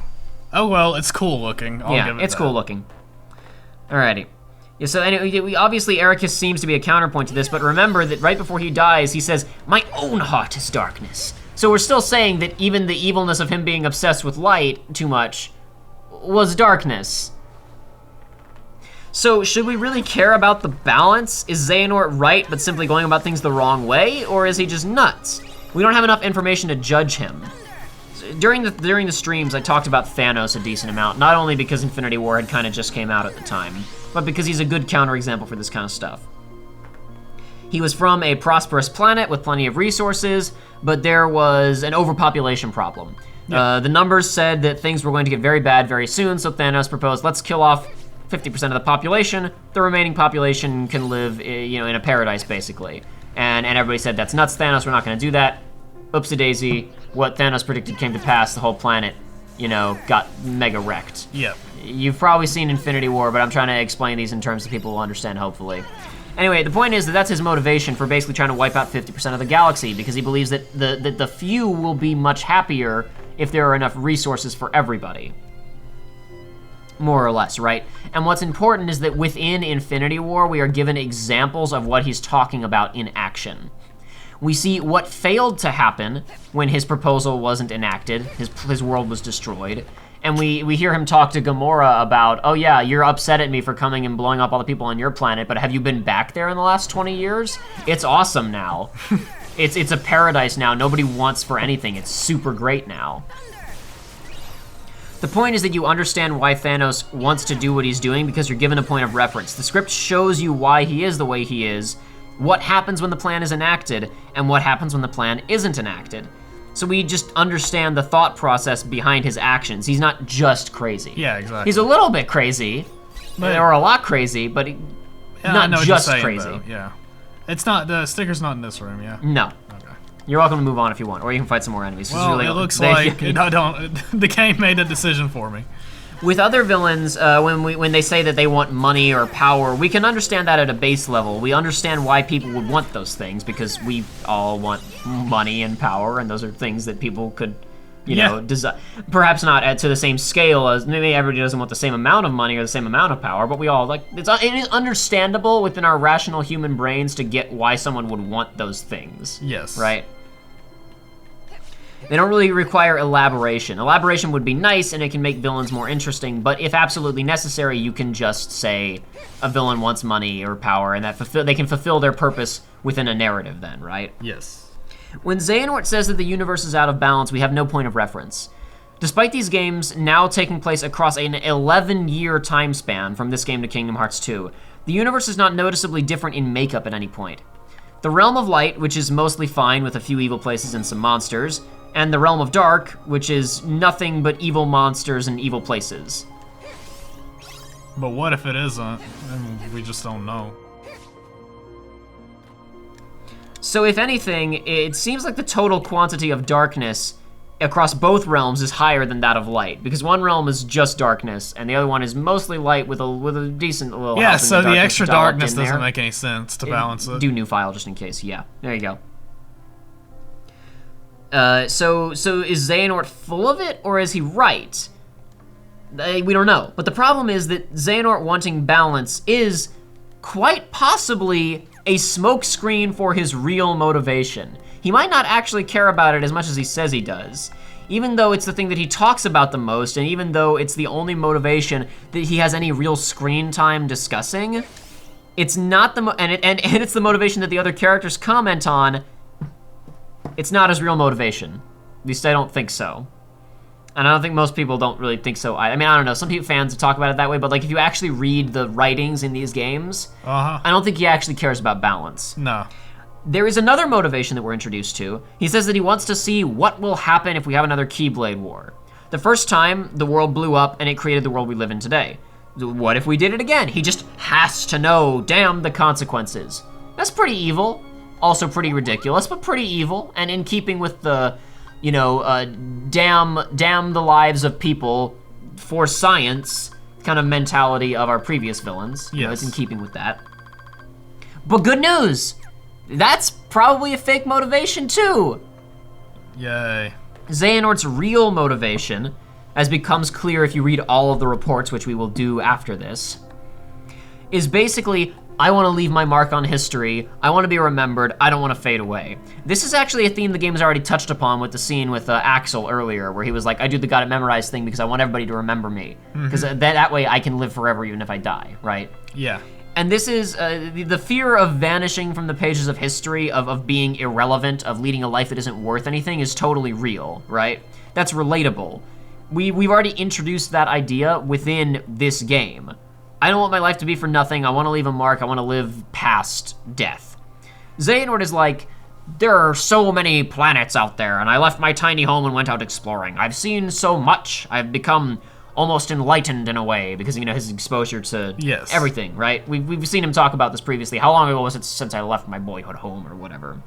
Oh well, it's cool looking. I'll Yeah, give it it's that. cool looking. Alrighty. Yeah, so anyway, obviously Ericus seems to be a counterpoint to this, but remember that right before he dies, he says, "My own heart is darkness." So we're still saying that even the evilness of him being obsessed with light too much was darkness. So should we really care about the balance? Is Xehanort right but simply going about things the wrong way, or is he just nuts? We don't have enough information to judge him. During the streams, I talked about Thanos a decent amount, not only because Infinity War had kind of just came out at the time, but because he's a good counterexample for this kind of stuff. He was from a prosperous planet with plenty of resources, but there was an overpopulation problem. The numbers said that things were going to get very bad very soon, so Thanos proposed, let's kill off 50% of the population. The remaining population can live, in a paradise, basically. And everybody said, that's nuts, Thanos, we're not gonna do that. Oopsie-daisy, what Thanos predicted came to pass, the whole planet, got mega wrecked. Yep. You've probably seen Infinity War, but I'm trying to explain these in terms that people will understand, hopefully. Anyway, the point is that that's his motivation for basically trying to wipe out 50% of the galaxy, because he believes that the few will be much happier if there are enough resources for everybody. more or less, right? And what's important is that within Infinity War, we are given examples of what he's talking about in action. We see what failed to happen when his proposal wasn't enacted, his world was destroyed, and we hear him talk to Gamora about, oh yeah, you're upset at me for coming and blowing up all the people on your planet, but have you been back there in the last 20 years? It's awesome now. It's a paradise now. Nobody wants for anything. It's super great now. The point is that you understand why Thanos wants to do what he's doing because you're given a point of reference. The script shows you why he is the way he is, what happens when the plan is enacted, and what happens when the plan isn't enacted. So we just understand the thought process behind his actions. He's not just crazy. Yeah, exactly. He's a little bit crazy, or a lot crazy, but not just crazy. Though. Yeah. It's not, the sticker's not in this room, yeah? No. Okay. You're welcome to move on if you want, or you can fight some more enemies. Well, really, it looks like the game made a decision for me. With other villains, when they say that they want money or power, we can understand that at a base level. We understand why people would want those things because we all want money and power, and those are things that people could, you know, desire. Perhaps not to the same scale as maybe everybody doesn't want the same amount of money or the same amount of power, but we all it is understandable within our rational human brains to get why someone would want those things. Yes. Right. They don't really require elaboration. Elaboration would be nice and it can make villains more interesting, but if absolutely necessary, you can just say a villain wants money or power and that they can fulfill their purpose within a narrative then, right? Yes. When Xehanort says that the universe is out of balance, we have no point of reference. Despite these games now taking place across an 11-year time span from this game to Kingdom Hearts 2, the universe is not noticeably different in makeup at any point. The Realm of Light, which is mostly fine with a few evil places and some monsters, and the Realm of Dark, which is nothing but evil monsters and evil places. But what if it isn't? I mean, we just don't know. So if anything, it seems like the total quantity of darkness across both realms is higher than that of light, because one realm is just darkness, and the other one is mostly light with a decent little yeah, help in so the darkness extra developed darkness in there. doesn't make any sense to balance it. Do new file just in case, yeah. There you go. So is Xehanort full of it, or is he right? We don't know. But the problem is that Xehanort wanting balance is quite possibly a smokescreen for his real motivation. He might not actually care about it as much as he says he does. Even though it's the thing that he talks about the most, and even though it's the only motivation that he has any real screen time discussing, it's not the and it's the motivation that the other characters comment on. It's not his real motivation. At least I don't think so. And I don't think most people don't really think so. I mean, I don't know. Some fans talk about it that way, but like if you actually read the writings in these games, I don't think he actually cares about balance. No. There is another motivation that we're introduced to. He says that he wants to see what will happen if we have another Keyblade War. The first time, the world blew up and it created the world we live in today. What if we did it again? He just has to know, damn the consequences. That's pretty evil. Also pretty ridiculous, but pretty evil, and in keeping with the, you know, damn the lives of people for science kind of mentality of our previous villains. Yes. You know, it's in keeping with that. But good news! That's probably a fake motivation too! Yay. Xehanort's real motivation, as becomes clear if you read all of the reports, which we will do after this, is basically, I want to leave my mark on history, I want to be remembered, I don't want to fade away. This is actually a theme the game has already touched upon with the scene with Axel earlier, where he was like, I do the got it memorized thing because I want everybody to remember me. Because that way I can live forever even if I die, right? Yeah. And this is, the fear of vanishing from the pages of history, of being irrelevant, of leading a life that isn't worth anything is totally real, right? That's relatable. We've already introduced that idea within this game. I don't want my life to be for nothing. I want to leave a mark. I want to live past death. Xehanort is like, there are so many planets out there, and I left my tiny home and went out exploring. I've seen so much. I've become almost enlightened in a way because, you know, his exposure to everything, right? We've seen him talk about this previously. How long ago was it since I left my boyhood home or whatever?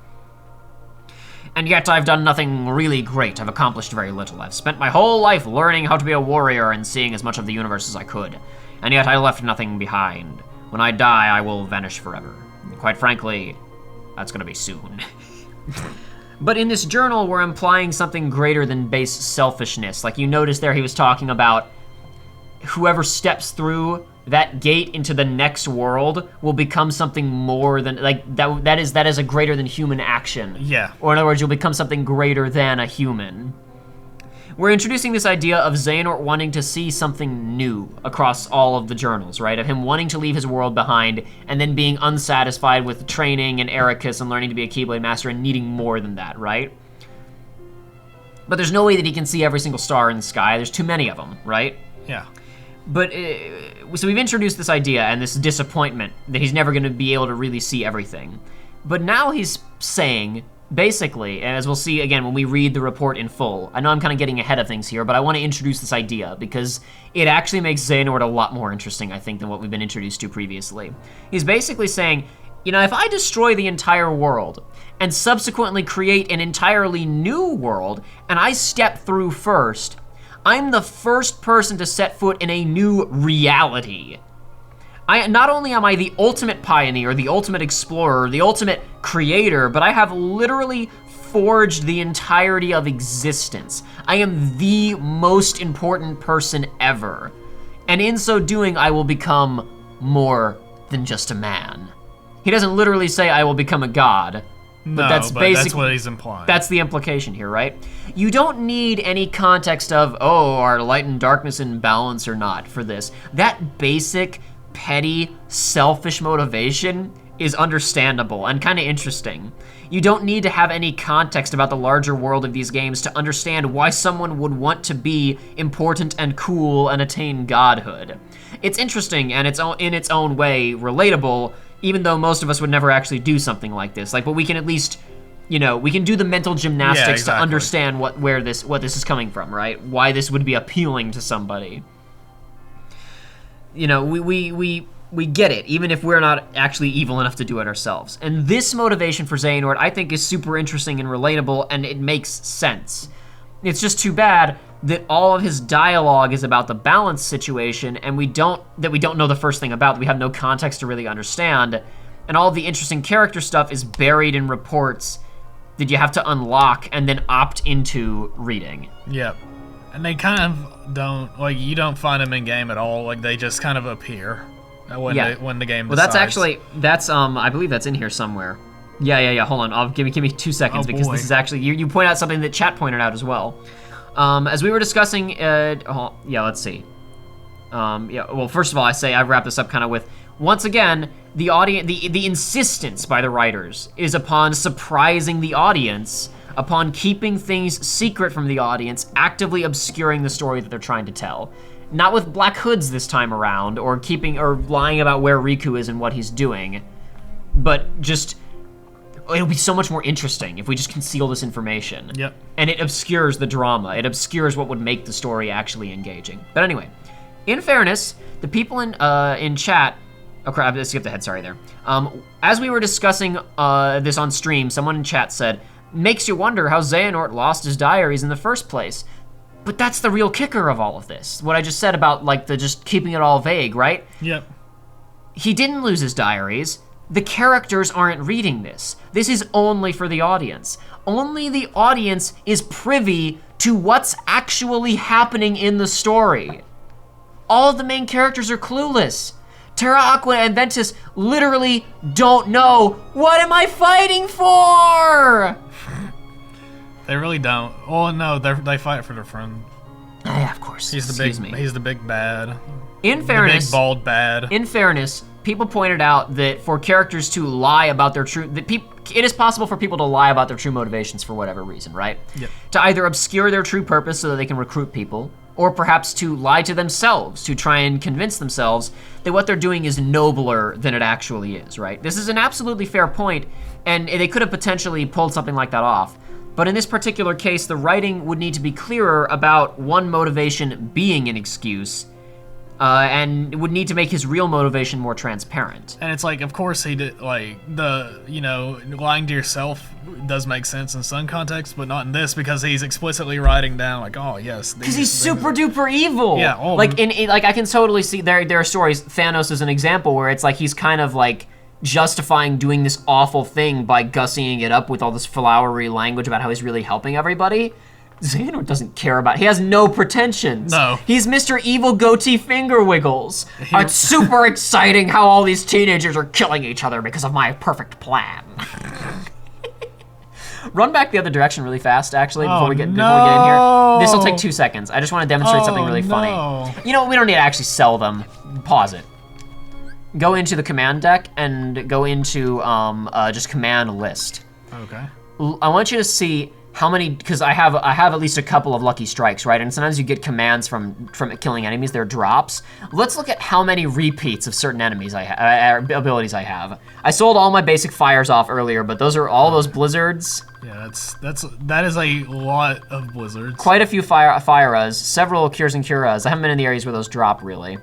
And yet I've done nothing really great. I've accomplished very little. I've spent my whole life learning how to be a warrior and seeing as much of the universe as I could. And yet I left nothing behind. When I die, I will vanish forever. And quite frankly, that's gonna be soon. But in this journal, we're implying something greater than base selfishness. Like you notice there, he was talking about whoever steps through that gate into the next world will become something more than like that is a greater than human action. Yeah. Or in other words, you'll become something greater than a human. We're introducing this idea of Xehanort wanting to see something new across all of the journals, right? Of him wanting to leave his world behind and then being unsatisfied with training and Ericus and learning to be a Keyblade Master and needing more than that, right? But there's no way that he can see every single star in the sky. There's too many of them, right? Yeah. But, so we've introduced this idea and this disappointment that he's never gonna be able to really see everything. But now he's saying, basically, as we'll see again when we read the report in full, I know I'm kind of getting ahead of things here, but I want to introduce this idea because it actually makes Xehanort a lot more interesting, I think, than what we've been introduced to previously. He's basically saying, you know, if I destroy the entire world and subsequently create an entirely new world, and I step through first, I'm the first person to set foot in a new reality. Not only am I the ultimate pioneer, the ultimate explorer, the ultimate creator, but I have literally forged the entirety of existence. I am the most important person ever. And in so doing, I will become more than just a man. He doesn't literally say I will become a god, but that's what he's implying. That's the implication here, right? You don't need any context of, oh, are light and darkness in balance or not for this. That basic, petty, selfish motivation is understandable and kind of interesting. You don't need to have any context about the larger world of these games to understand why someone would want to be important and cool and attain godhood. It's interesting and it's in its own way relatable, even though most of us would never actually do something like this. Like, but we can at least, you know, we can do the mental gymnastics to understand what this is coming from, right? Why this would be appealing to somebody. You know, we get it, even if we're not actually evil enough to do it ourselves. And this motivation for Xehanort, I think, is super interesting and relatable, and it makes sense. It's just too bad that all of his dialogue is about the balance situation, and we don't know the first thing about, that we have no context to really understand, and all of the interesting character stuff is buried in reports that you have to unlock and then opt into reading. Yep. And they kind of don't, like, you don't find them in game at all. Like, they just kind of appear when the game decides. Well, that's actually, I believe that's in here somewhere. Yeah, hold on, give me 2 seconds, because this is actually, you point out something that chat pointed out as well. As we were discussing, let's see. Well, first of all, I've wrapped this up kind of with, once again, the audience, the insistence by the writers is upon surprising the audience, upon keeping things secret from the audience, actively obscuring the story that they're trying to tell. Not with Black Hoods this time around, or lying about where Riku is and what he's doing, but just, it'll be so much more interesting if we just conceal this information. Yep. And it obscures the drama. It obscures what would make the story actually engaging. But anyway, in fairness, the people in chat, oh crap, I skipped ahead, sorry there. As we were discussing this on stream, someone in chat said, makes you wonder how Xehanort lost his diaries in the first place. But that's the real kicker of all of this. What I just said about, like, the just keeping it all vague, right? Yep. He didn't lose his diaries. The characters aren't reading this. This is only for the audience. Only the audience is privy to what's actually happening in the story. All of the main characters are clueless. Terra, Aqua, and Ventus literally don't know, what am I fighting for? They really don't. Oh no, they fight for their friend. Yeah, of course. He's the big bad. In fairness, the big bald bad. In fairness, people pointed out that for characters to lie about their true, it is possible for people to lie about their true motivations for whatever reason, right? Yep. To either obscure their true purpose so that they can recruit people, or perhaps to lie to themselves, to try and convince themselves that what they're doing is nobler than it actually is, right? This is an absolutely fair point, and they could have potentially pulled something like that off. But in this particular case, the writing would need to be clearer about one motivation being an excuse, and would need to make his real motivation more transparent. And it's like, of course he did, like, lying to yourself does make sense in some contexts, but not in this, because he's explicitly writing down, like, oh, yes. Because he's super duper evil. Yeah. Like, I can totally see, there are stories, Thanos is an example, where it's like he's kind of like justifying doing this awful thing by gussying it up with all this flowery language about how he's really helping everybody. Xehanort doesn't care about. He has no pretensions. No. He's Mr. Evil Goatee Finger Wiggles. It's super exciting how all these teenagers are killing each other because of my perfect plan. Run back the other direction really fast, actually, before we get in here. This will take 2 seconds. I just want to demonstrate something really funny. You know, we don't need to actually sell them. Pause it. Go into the command deck and go into just command list. Okay. I want you to see how many, because I have at least a couple of lucky strikes, right? And sometimes you get commands from killing enemies, they're drops. Let's look at how many repeats of certain enemies abilities I have. I sold all my basic fires off earlier, but those are all those blizzards. Yeah, that is a lot of blizzards. Quite a few fire-as, several cures and curas. I haven't been in the areas where those drop, really.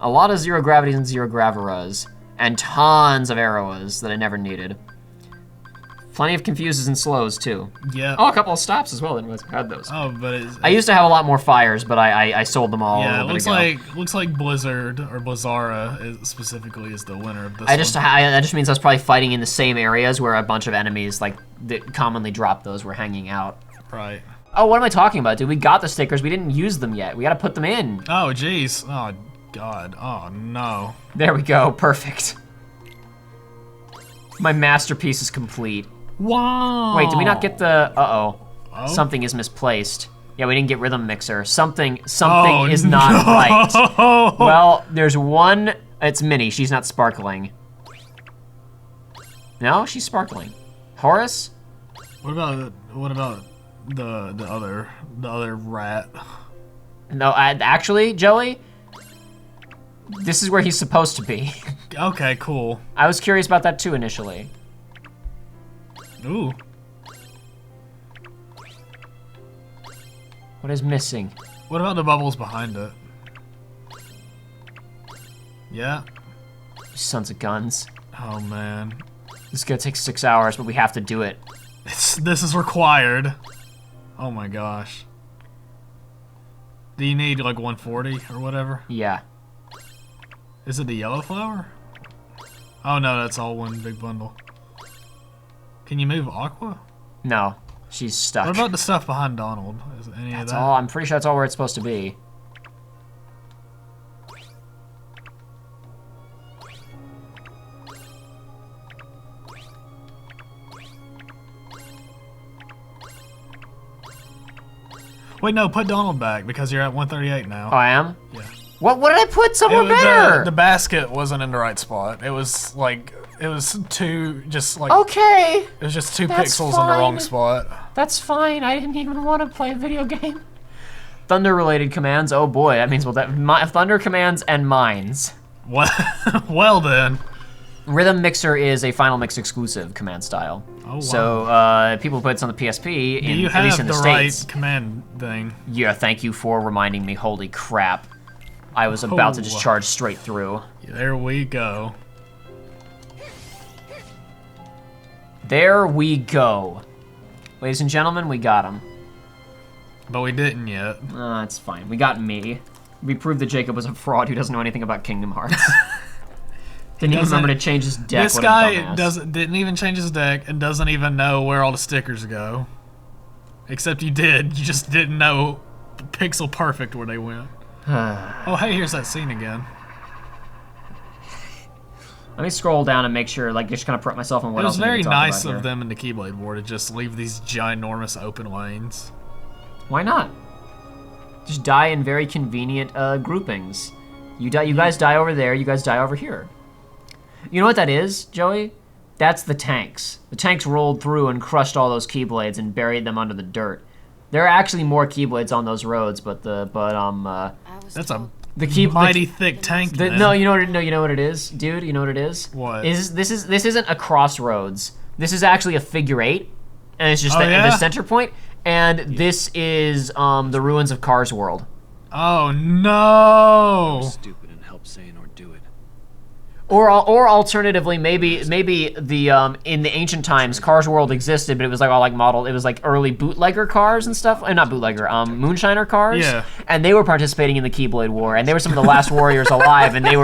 A lot of zero gravities and zero graviras, and tons of arrows that I never needed. Plenty of confuses and slows, too. Yeah. Oh, a couple of stops as well, didn't realize I had those. Oh, but I used to have a lot more fires, but I sold them all yeah, a little it bit ago. looks like Blizzard, or Blizzara specifically, is the winner of this That just means I was probably fighting in the same areas where a bunch of enemies like that commonly drop those were hanging out. Right. Oh, what am I talking about, dude? We got the stickers, we didn't use them yet. We gotta put them in. Oh, jeez. Oh, God. Oh, no. There we go, perfect. My masterpiece is complete. Wow. Wait, did we not get the, Oh? Something is misplaced. Yeah, we didn't get rhythm mixer. Something Oh, is not no. right. Well, there's one, it's Minnie, she's not sparkling. No, she's sparkling. Horace? What about the other rat? No, actually, Joey, this is where he's supposed to be. Okay, cool. I was curious about that too initially. Ooh. What is missing? What about the bubbles behind it? Yeah. Sons of guns. Oh man. This is gonna take 6 hours, but we have to do it. This is required. Oh my gosh. Do you need like 140 or whatever? Yeah. Is it the yellow flower? Oh no, that's all one big bundle. Can you move Aqua? No, she's stuck. What about the stuff behind Donald? Is any That's of that? all. I'm pretty sure that's all where it's supposed to be. Wait, no, put Donald back because you're at 138 now. Oh, I am? Yeah. What did I put somewhere better? The basket wasn't in the right spot. It was like, it was two, just like, Okay, it was just two that's pixels in the wrong fine. spot. that's fine. I didn't even want to play a video game. Thunder-related commands. Oh boy, that means thunder commands and mines. Well, well then. Rhythm Mixer is a Final Mix exclusive command style. Oh, wow. So people put it on the PSP, Do you at least have in the the right States. command thing? Yeah, thank you for reminding me. Holy crap. I was about to Oh. just charge straight through. There we go. There we go. Ladies and gentlemen, we got him. But we didn't yet. It's fine. We got me. We proved that Jacob was a fraud who doesn't know anything about Kingdom Hearts. Didn't even remember to change his deck. This What a guy dumbass. didn't even change his deck and doesn't even know where all the stickers go. Except you did. You just didn't know pixel perfect where they went. Oh, hey, here's that scene again. Let me scroll down and make sure, like, just kind of prep myself on what It was else we need very to talk nice about of here. them in the Keyblade War to just leave these ginormous open lanes. Why not? Just die in very convenient groupings. You guys die over there, you guys die over here. You know what that is, Joey? That's the tanks. The tanks rolled through and crushed all those Keyblades and buried them under the dirt. There are actually more Keyblades on those roads, but That's a the mighty thick tank. Man. no, you know what it is, dude. You know what it is? What? This isn't a crossroads. This is actually a figure eight, and it's just Oh, the yeah? center point. And this is the ruins of Cars World. Oh no! Stupid and help say or do it. Or alternatively, maybe the in the ancient times, Cars World existed, but it was like all like modeled. It was like early bootlegger cars and stuff. Not bootlegger, moonshiner cars. Yeah. And they were participating in the Keyblade War, and they were some of the last warriors alive, and they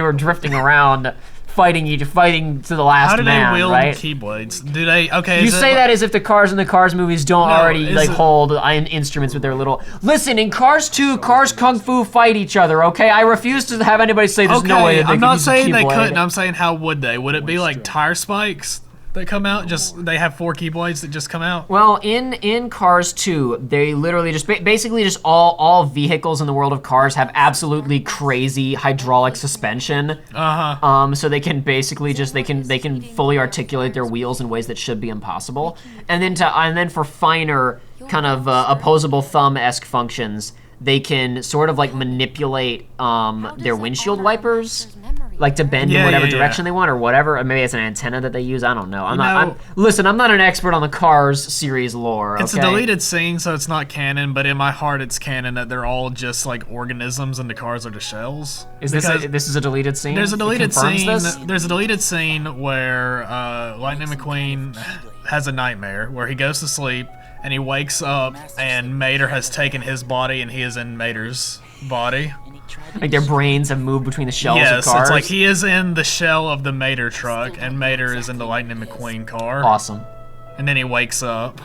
were drifting around, fighting to the last How do man, they wield right? keyblades? Do they? Okay. You is it say like- that as if the Cars in the Cars movies don't No, already is like it- hold iron instruments with their little. Listen, in Cars 2, Cars Kung Fu fight each other. Okay, I refuse to have anybody say there's no way that they I'm could not use a saying they keyblade. couldn't. I'm saying how would they? Would it be like tire spikes that come out? Just they have 4 keyblades that just come out. Well, in Cars 2, they literally just basically just all vehicles in the world of Cars have absolutely crazy hydraulic suspension. So they can basically just they can fully articulate their wheels in ways that should be impossible. And then for finer kind of opposable thumb-esque functions, they can sort of like manipulate their windshield wipers, like to bend in whatever direction they want or whatever. Or maybe it's an antenna that they use. I don't know. I'm not an expert on the Cars series lore. It's a okay? deleted scene, so it's not canon. But in my heart, it's canon that they're all just like organisms, and the cars are just shells. Is this this is a deleted scene? There's a It deleted confirms scene. this? There's a deleted scene where Lightning McQueen has a nightmare where he goes to sleep and he wakes up and Mater has taken his body and he is in Mater's body. Like their brains have moved between the shells Yes, of cars. it's like he is in the shell of the Mater truck and Mater is in the Lightning McQueen car. Awesome. And then he wakes up.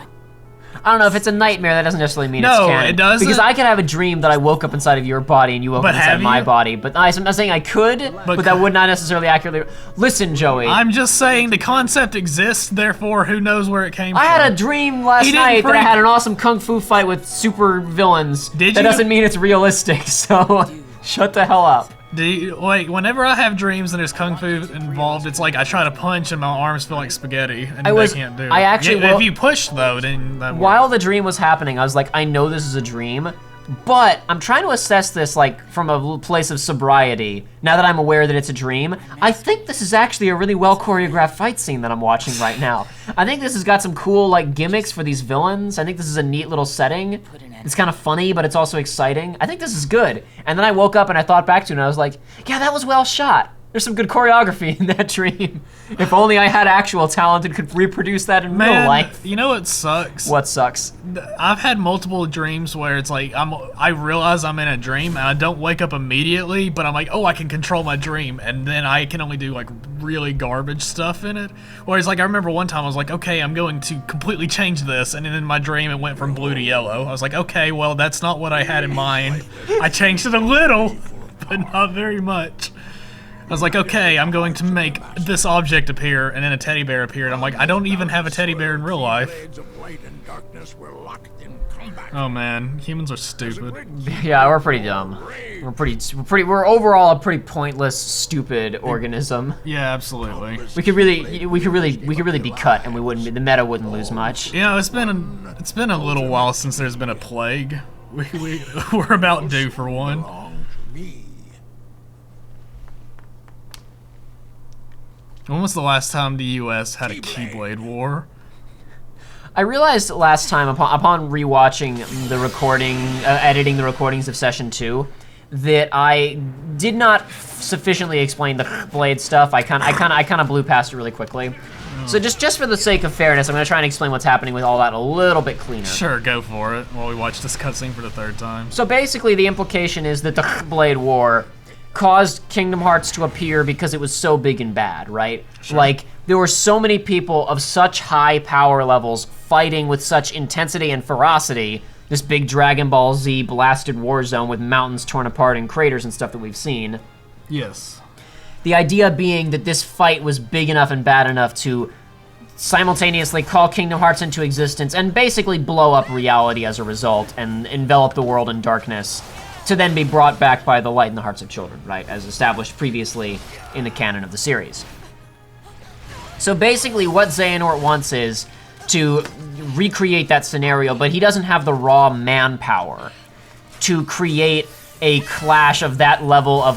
I don't know if it's a nightmare. That doesn't necessarily mean it's No, canon. it doesn't. Because I could have a dream that I woke up inside of your body and you woke But up inside have my you? body. But I'm not saying I could, but that would not necessarily accurately. Listen, Joey. I'm just saying the concept exists, therefore who knows where it came from. I had a dream last He didn't night that I freak- had an awesome kung fu fight with super villains. Did That you? doesn't mean it's realistic. So shut the hell up. Whenever I have dreams and there's kung fu involved, it's like I try to punch and my arms feel like spaghetti, and I can't do it. I actually- Yeah, well- if you push though, then that While works. the dream was happening, I was like, I know this is a dream, but I'm trying to assess this like from a place of sobriety. Now that I'm aware that it's a dream, I think this is actually a really well choreographed fight scene that I'm watching right now. I think this has got some cool like gimmicks for these villains. I think this is a neat little setting. It's kind of funny, but it's also exciting. I think this is good. And then I woke up and I thought back to it and I was like, yeah, that was well shot. There's some good choreography in that dream. If only I had actual talent and could reproduce that in real Man, life. you know what sucks? What sucks? I've had multiple dreams where it's like I realize I'm in a dream and I don't wake up immediately, but I'm like, oh, I can control my dream, and then I can only do like really garbage stuff in it. Whereas like I remember one time I was like, okay, I'm going to completely change this, and then in my dream it went from blue to yellow. I was like, okay, well that's not what I had in mind. I changed it a little, but not very much. I was like, okay, I'm going to make this object appear, and then a teddy bear appeared. I'm like, I don't even have a teddy bear in real life. Oh man, humans are stupid. Yeah, we're pretty dumb. We're overall a pretty pointless, stupid organism. Yeah, absolutely. We could really be cut, and the meta wouldn't lose much. You know, it's been a little while since there's been a plague. We're about due for one. When was the last time the U.S. had a Keyblade war? I realized last time upon rewatching the recording, editing the recordings of Session 2, that I did not sufficiently explain the blade stuff. I kind of blew past it really quickly. So just for the sake of fairness, I'm gonna try and explain what's happening with all that a little bit cleaner. Sure, go for it. While we watch this cutscene for the 3rd time. So basically, the implication is that the Blade War caused Kingdom Hearts to appear because it was so big and bad, right? Sure. Like, there were so many people of such high power levels fighting with such intensity and ferocity, this big Dragon Ball Z blasted war zone with mountains torn apart and craters and stuff that we've seen. Yes. The idea being that this fight was big enough and bad enough to simultaneously call Kingdom Hearts into existence and basically blow up reality as a result and envelop the world in darkness, to then be brought back by the light in the hearts of children, right, as established previously in the canon of the series. So basically what Xehanort wants is to recreate that scenario, but he doesn't have the raw manpower to create a clash of that level of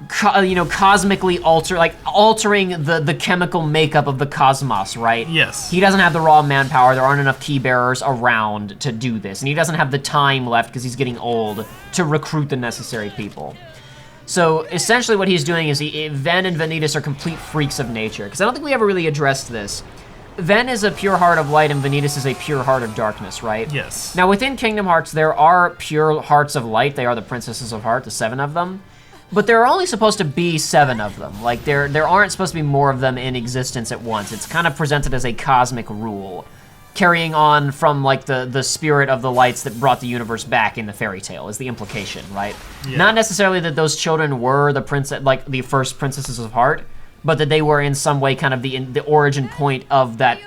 cosmically altering the chemical makeup of the cosmos, right? Yes. He doesn't have the raw manpower. There aren't enough key bearers around to do this, and he doesn't have the time left because he's getting old to recruit the necessary people. So essentially what he's doing is Ven and Vanitas are complete freaks of nature, because I don't think we ever really addressed this. Ven is a pure heart of light and Vanitas is a pure heart of darkness, right? Yes. Now within Kingdom Hearts, there are pure hearts of light. They are the princesses of heart, the 7 of them. but there are only supposed to be 7 of them. Like, there aren't supposed to be more of them in existence at once. It's kind of presented as a cosmic rule, carrying on from, like, the spirit of the lights that brought the universe back in the fairy tale, is the implication, right? Yeah. Not necessarily that those children were the the first princesses of heart, but that they were in some way kind of the origin point of that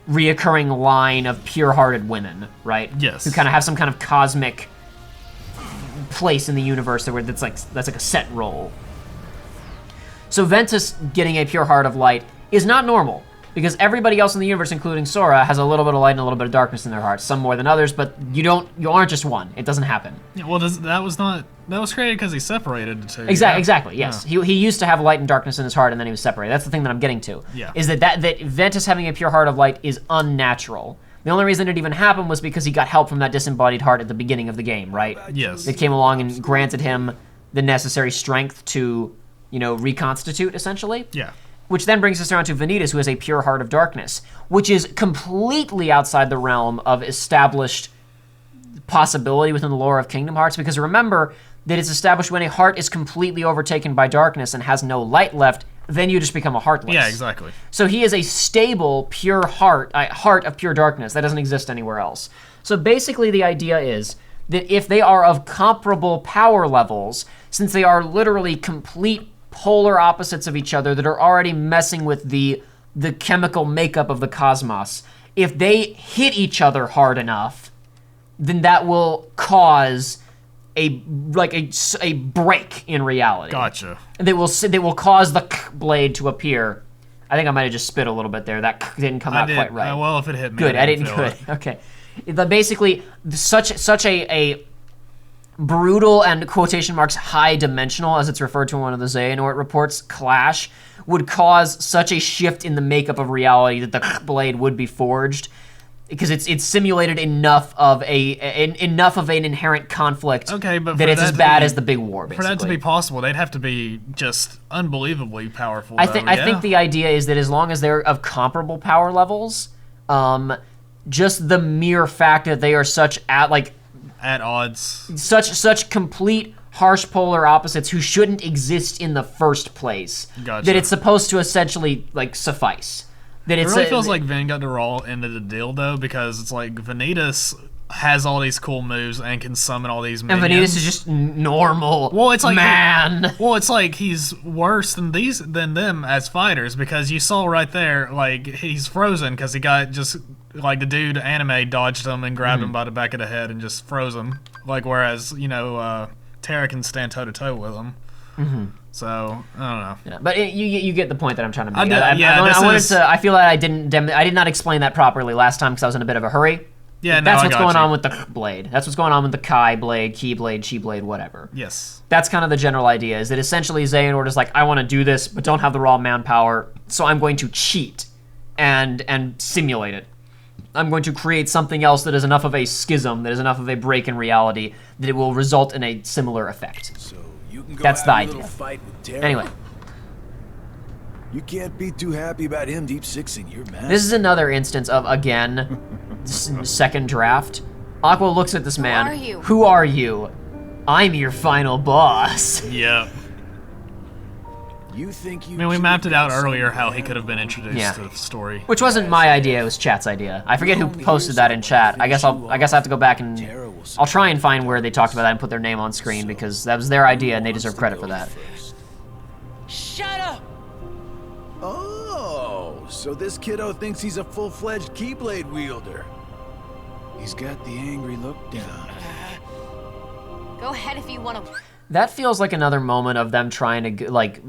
reoccurring line of pure-hearted women, right? Yes. Who kind of have some kind of cosmic place in the universe that's like a set role. So Ventus getting a pure heart of light is not normal, because everybody else in the universe, including Sora, has a little bit of light and a little bit of darkness in their hearts. Some more than others, but you aren't just one. It doesn't happen. Yeah, well, that was created because he separated the two. Exactly. Yes, he used to have light and darkness in his heart, and then he was separated. That's the thing that I'm getting to. Yeah. Is that Ventus having a pure heart of light is unnatural. The only reason it even happened was because he got help from that disembodied heart at the beginning of the game, right? Yes. It came along and granted him the necessary strength to, reconstitute, essentially. Yeah. Which then brings us around to Vanitas, who has a pure heart of darkness, which is completely outside the realm of established possibility within the lore of Kingdom Hearts, because remember that it's established when a heart is completely overtaken by darkness and has no light left, then you just become a heartless. Yeah, exactly. So he is a stable, pure heart of pure darkness. That doesn't exist anywhere else. So basically the idea is that if they are of comparable power levels, since they are literally complete polar opposites of each other that are already messing with the chemical makeup of the cosmos, if they hit each other hard enough, then that will cause a break in reality. Gotcha. They will cause the blade to appear. I think I might have just spit a little bit there. That didn't come out quite right. Well, if it hit me, Good, I didn't. feel Good. it. Okay. Basically, such a brutal and quotation marks high dimensional, as it's referred to in one of the Xehanort reports, clash would cause such a shift in the makeup of reality that the blade would be forged, because it's simulated enough of an inherent conflict. Okay, but that for it's that as to bad be- as the big war. Basically, For that to be possible, they'd have to be just unbelievably powerful. I think the idea is that as long as they're of comparable power levels, just the mere fact that they are at odds. such complete harsh polar opposites who shouldn't exist in the first place, Gotcha. that it's supposed to essentially suffice. That It it's really feels like Vin got the raw end of the deal though, because it's like Vanitas has all these cool moves and can summon all these and minions. Vanitas is just normal. Well, it's like man. Well, it's like he's worse than them as fighters, because you saw right there, like, he's frozen because he got just like the dude anime dodged him and grabbed him by the back of the head and just froze him. Like, whereas Terra can stand toe to toe with him. So I don't know. Yeah, but you get the point that I'm trying to make. I I feel like I did not explain that properly last time because I was in a bit of a hurry. Yeah, That's I what's got going you. on with the blade. That's what's going on with the Kai blade, Ki blade, Chi blade, whatever. Yes. That's kind of the general idea, is that essentially Xehanort is like, I want to do this, but don't have the raw manpower, so I'm going to cheat and simulate it. I'm going to create something else that is enough of a schism, that is enough of a break in reality, that it will result in a similar effect. So you can go That's have the a idea. little fight with Terra. Anyway, You can't be too happy about him deep sixing your man. this is another instance of, again, second draft. Aqua looks at this man. are you? Who are you? I'm your final boss. Yeah. You think you I mean, we mapped it out earlier how he could have been introduced Yeah. to the story. Which wasn't my idea, it was chat's idea. I forget who posted that in chat. I guess I have to go back and I'll try and find where they talked about that and put their name on screen, because that was their idea and they deserve credit for that. Shut up! Oh, so this kiddo thinks he's a full-fledged Keyblade wielder. He's got the angry look down. Go ahead if you want to. That feels like another moment of them trying to like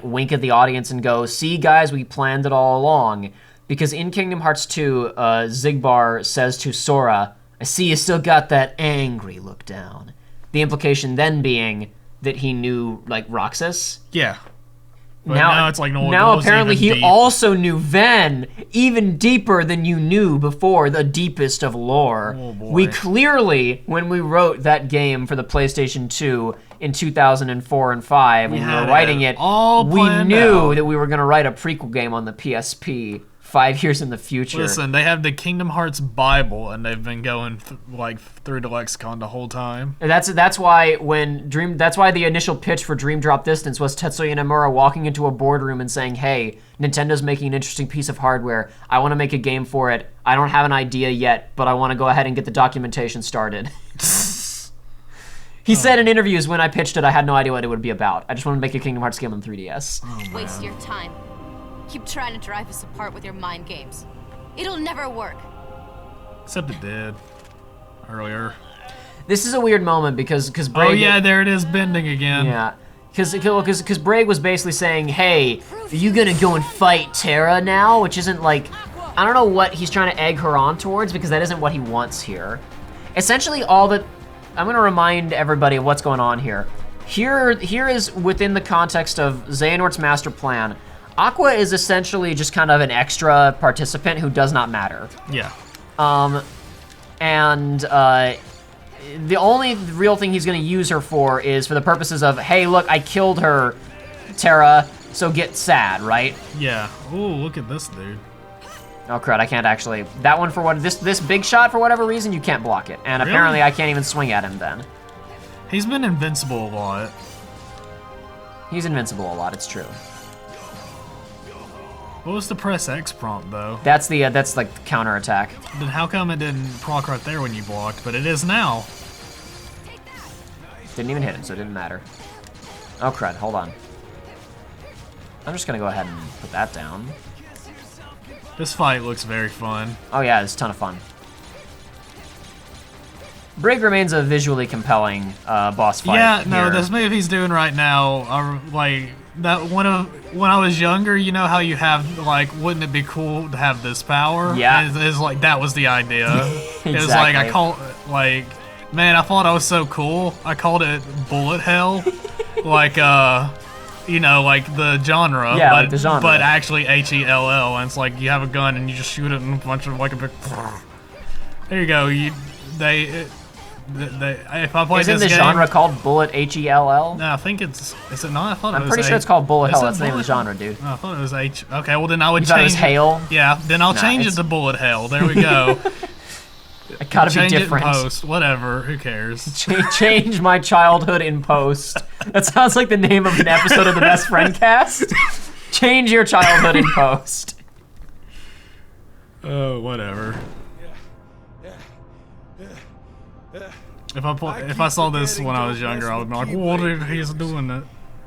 wink at the audience and go, "See, guys, we planned it all along." Because in Kingdom Hearts 2, Zigbar says to Sora, "I see you still got that angry look down." The implication then being that he knew Roxas. Yeah. But now it's like no one now goes apparently even he deep. also knew Ven even deeper than you knew before, the deepest of lore. Oh, boy. We clearly, when we wrote that game for the PlayStation 2 in 2004 and 5, when we had were writing it it, all we planned knew out. that we were going to write a prequel game on the PSP 5 years in the future. Listen, they have the Kingdom Hearts Bible, and they've been going through the lexicon the whole time. And that's why the initial pitch for Dream Drop Distance was Tetsuya Nomura walking into a boardroom and saying, "Hey, Nintendo's making an interesting piece of hardware. I want to make a game for it. I don't have an idea yet, but I want to go ahead and get the documentation started." He said in interviews when I pitched it, I had no idea what it would be about. I just want to make a Kingdom Hearts game on 3DS. Waste your time. Keep trying to drive us apart with your mind games. It'll never work. Except it did. Earlier. This is a weird moment because Braig... Oh yeah, there it is, bending again. Yeah. Because Braig was basically saying, "Hey, are you gonna go and fight Terra now?" Which isn't like... I don't know what he's trying to egg her on towards, because that isn't what he wants here. Essentially all that... I'm gonna remind everybody of what's going on here. Here is within the context of Xehanort's master plan. Aqua is essentially just kind of an extra participant who does not matter. Yeah. The only real thing he's gonna use her for is for the purposes of, hey, look, I killed her, Terra, so get sad, right? Yeah. Ooh, look at this dude. Oh crud, I can't actually. That one for what? This big shot, for whatever reason, you can't block it. And apparently I can't even swing at him then. He's been invincible a lot. He's invincible a lot, it's true. What was the press X prompt though? That's like the counter attack. Then how come it didn't proc right there when you blocked, but it is now? Didn't even hit him, so it didn't matter. Oh crud, hold on. I'm just gonna go ahead and put that down. This fight looks very fun. Oh yeah, it's a ton of fun. Braig remains a visually compelling boss fight. Yeah, no, here. this move he's doing right now, like that when I was younger, you know how you have like, wouldn't it be cool to have this power? Yeah. It's like that was the idea. Exactly. It was like man, I thought I was so cool. I called it bullet hell, like you know, like the genre. Yeah, but, like the genre. But actually HELL, and it's like you have a gun and you just shoot it and a bunch of like a big. There you go. If I play Isn't this the game, genre called Bullet HELL? no, I think it's. Is it not? I thought it was. I'm pretty sure it's called Bullet Is Hell. it That's the name of the Bullet? genre, dude. Oh, I thought it was H. Okay, well then I would You thought it was change. Hail? Yeah, then I'll Nah, change it it's- to Bullet Hell. There we go. I gotta be Change different. it in post. Whatever. Who cares? Change my childhood in post. That sounds like the name of an episode of the Best Friend Cast. Change your childhood in post. Oh, whatever. If I saw this when I was younger, I would be like, "What if he's doing it?"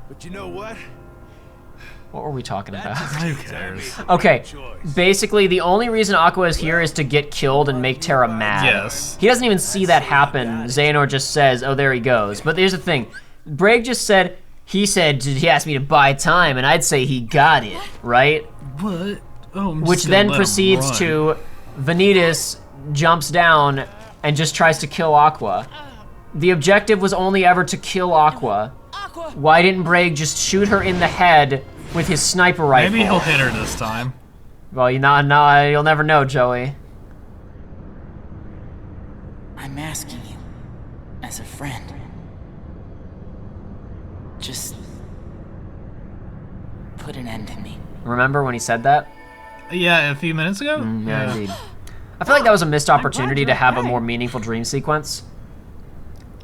But you know what? What were we talking about? Who cares? Okay, basically the only reason Aqua is here is to get killed and make Terra mad. Yes. He doesn't even see that happen. Xehanort just says, "Oh, there he goes." But here's the thing. Braig just said, he asked me to buy time, and I'd say he got it, right? What? Oh, I'm Which just gonna then let him proceeds run. to Vanitas jumps down and just tries to kill Aqua. The objective was only ever to kill Aqua. Why didn't Braig just shoot her in the head with his sniper rifle? Maybe he'll hit her this time. Well, you'll never know, Joey. I'm asking you, as a friend. Just put an end to me. Remember when he said that? Yeah, a few minutes ago. Yeah, indeed. I feel like that was a missed opportunity to have a more meaningful dream sequence.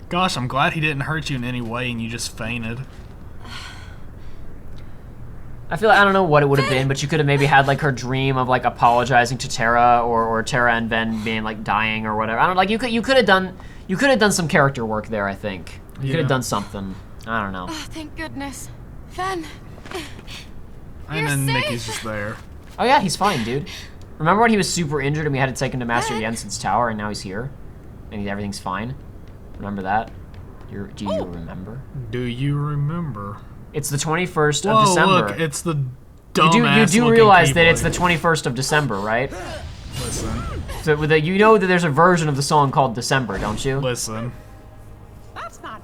Gosh, I'm glad he didn't hurt you in any way and you just fainted. I feel like, I don't know what it would have been, but you could have maybe had like her dream of like apologizing to Terra, or Terra and Ven being like dying or whatever. I don't like you could have done some character work there. I think you could have done something. I don't know. Oh, thank goodness. Ven. And then Nikki's just there. Oh yeah, he's fine, dude. Remember when he was super injured and we had to take him to Master Jensen's tower, and now he's here, and everything's fine. Remember that? Do you remember? Do you remember? It's the 21st of Whoa, December. look, it's the dumbass You do looking realize that keyblade. it's the 21st of December, right? Listen. So you know that there's a version of the song called December, don't you? Listen.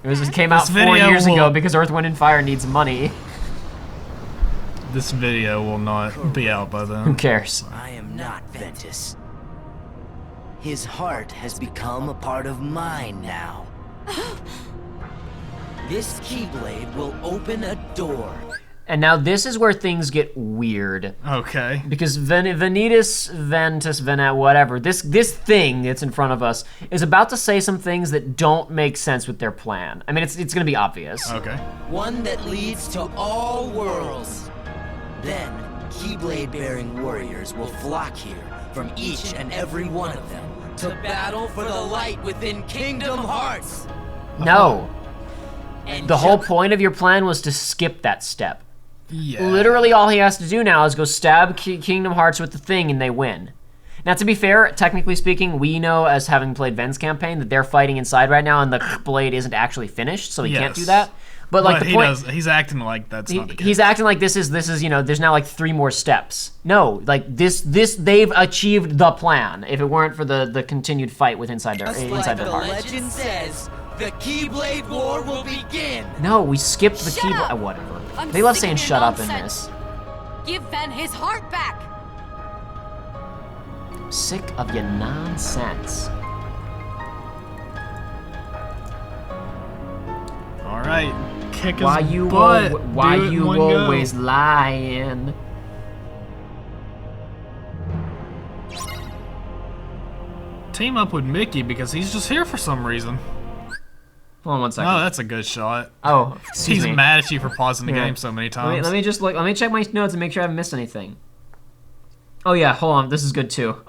It came out 4 video years ago will- because Earth, Wind, and Fire needs money. This video will not be out by then. Who cares? I am not Ventus. His heart has become a part of mine now. This Keyblade will open a door. And now this is where things get weird. Okay. Because Ventus, whatever, this thing that's in front of us is about to say some things that don't make sense with their plan. I mean, it's gonna be obvious. Okay. One that leads to all worlds. Then, Keyblade-bearing warriors will flock here from each and every one of them to battle for the light within Kingdom Hearts. No. And The whole point of your plan was to skip that step. Yeah. Literally all he has to do now is go stab Kingdom Hearts with the thing and they win. Now, to be fair, technically speaking, we know as having played Ven's campaign that they're fighting inside right now and the blade isn't actually finished, so he can't do that. But like the point, he's acting like that's not the case. He's acting like this is there's now like 3 more steps. No, like this they've achieved the plan. If it weren't for the continued fight with inside their heart. The legend says, the Keyblade War will begin. No, we skipped the Keyblade. Whatever. They love saying shut up in this. Give Ven his heart back. Sick of your nonsense. All right. Kick his Why you butt. always lying? Team up with Mickey because he's just here for some reason. Hold on 1 second. Oh, that's a good shot. Oh, excuse He's me. mad at you for pausing the game so many times. Let me just look. Let me check my notes and make sure I haven't missed anything. Oh yeah, hold on. This is good too.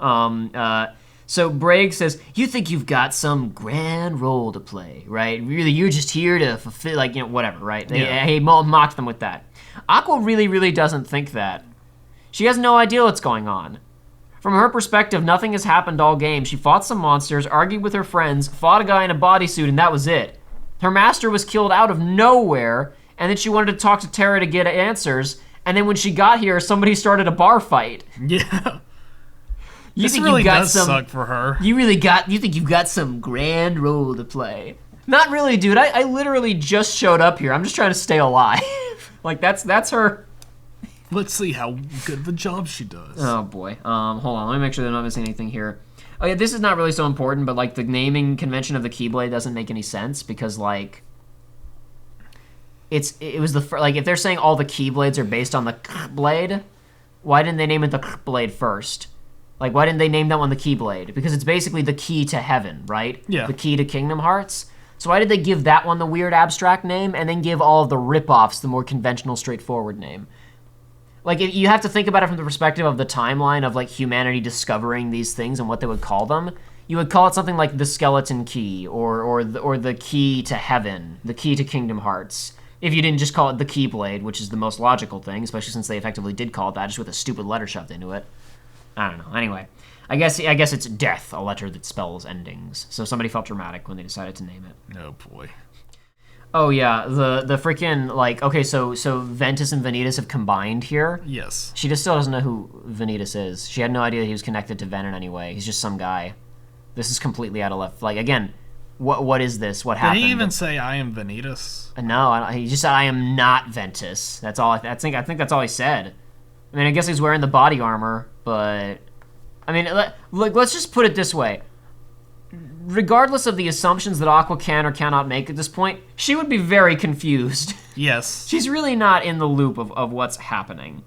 So Bragg says, you think you've got some grand role to play, right? Really, you're just here to fulfill, like, whatever, right? He mocked them with that. Aqua really doesn't think that. She has no idea what's going on. From her perspective, nothing has happened all game. She fought some monsters, argued with her friends, fought a guy in a bodysuit, and that was it. Her master was killed out of nowhere, and then she wanted to talk to Terra to get answers, and then when she got here, somebody started a bar fight. Yeah. You this think really you got does some, suck for her. You think you've got some grand role to play. Not really, dude. I literally just showed up here. I'm just trying to stay alive. Like, that's her. Let's see how good of a job she does. Oh, boy. Hold on. Let me make sure they're not missing anything here. Oh, yeah, this is not really so important, but, like, the naming convention of the Keyblade doesn't make any sense because, like, it was the like, if they're saying all the Keyblades are based on the blade, why didn't they name it the blade first? Like, why didn't they name that one the Keyblade? Because it's basically the key to heaven, right? Yeah. The key to Kingdom Hearts. So why did they give that one the weird abstract name and then give all of the rip-offs the more conventional, straightforward name? Like, you have to think about it from the perspective of the timeline of, like, humanity discovering these things and what they would call them. You would call it something like the Skeleton Key or the key to heaven, the key to Kingdom Hearts. If you didn't just call it the Keyblade, which is the most logical thing, especially since they effectively did call it that, just with a stupid letter shoved into it. I don't know. Anyway, I guess it's death, a letter that spells endings. So somebody felt dramatic when they decided to name it. Oh boy. Oh yeah, the freaking, like, okay, so Ventus and Vanitas have combined here. Yes. She just still doesn't know who Vanitas is. She had no idea he was connected to Ven in any way. He's just some guy. This is completely out of left. Like, again, what is this? What happened? Did he even say I am Vanitas? No, he just said I am not Ventus. That's all. I think that's all he said. I mean, I guess he's wearing the body armor, but I mean, look, let's just put it this way. Regardless of the assumptions that Aqua can or cannot make at this point, she would be very confused. Yes. She's really not in the loop of what's happening.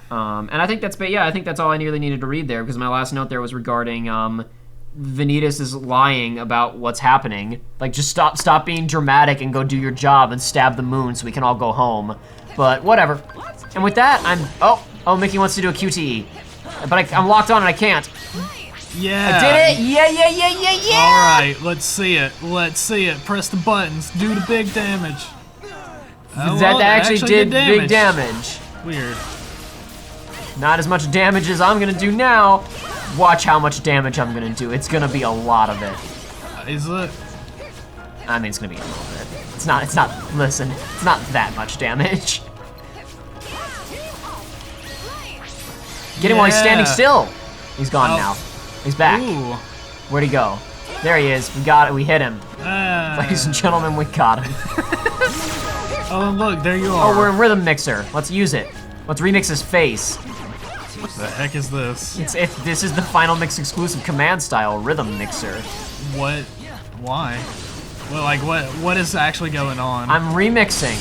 And I think that's all I really needed to read there, because my last note there was regarding Vanitas is lying about what's happening. Like, just stop being dramatic and go do your job and stab the moon so we can all go home. But whatever. And with that, oh, Mickey wants to do a QTE. But I'm locked on and I can't. Yeah. I did it! Yeah! Alright, let's see it. Press the buttons. Do the big damage. That actually did big damage. Weird. Not as much damage as I'm gonna do now. Watch how much damage I'm gonna do. It's gonna be a lot of it. Is it? I mean, it's gonna be a little bit. It's not, listen, it's not that much damage. Get him while he's standing still. He's gone now. He's back. Ooh. Where'd he go? There he is. We got it. We hit him. Ladies and gentlemen, we got him. Oh, look, there you are. Oh, we're in Rhythm Mixer. Let's use it. Let's remix his face. What the heck is this? This is the Final Mix exclusive command style Rhythm Mixer. What? Why? Well, like, what is actually going on? I'm remixing.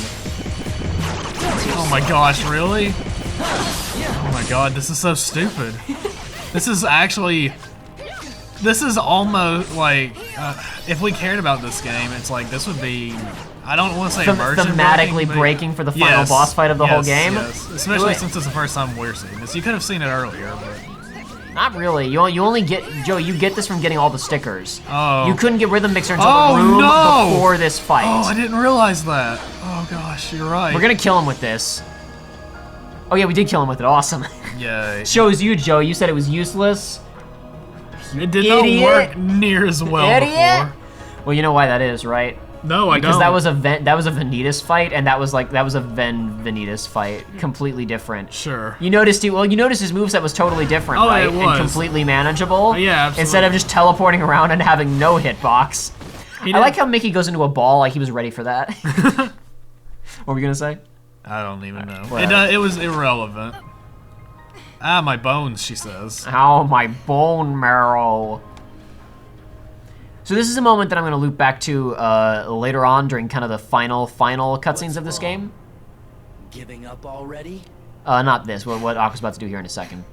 Oh my gosh, really? Oh my god, this is so stupid. This is actually... This is almost like... if we cared about this game, it's like this would be... I don't want to say immersion thematically breaking for the final boss fight of the whole game. Yes. Especially since it's the first time we're seeing this. You could have seen it earlier, but... Not really. You only get... Joe, you get this from getting all the stickers. Oh. You couldn't get Rhythm Mixer until the room before this fight. Oh, I didn't realize that. Oh gosh, you're right. We're gonna kill him with this. Oh yeah, we did kill him with it. Awesome. Yeah. Shows you, Joe. You said it was useless. It did not work near as well before. Well, you know why that is, right? No, I don't. Because that was a Vanitas fight, and that was a Vanitas fight, completely different. Sure. You noticed his moveset was totally different, right? It was. And completely manageable. Oh, yeah, absolutely. Instead of just teleporting around and having no hitbox. I like how Mickey goes into a ball like he was ready for that. What were you gonna say? I don't even know. Whatever. It was irrelevant. Ah, my bones, she says. Ow, my bone marrow. So this is a moment that I'm going to loop back to later on during kind of the final cutscenes of this game. Giving up already? Not this, what Aqua's about to do here in a second.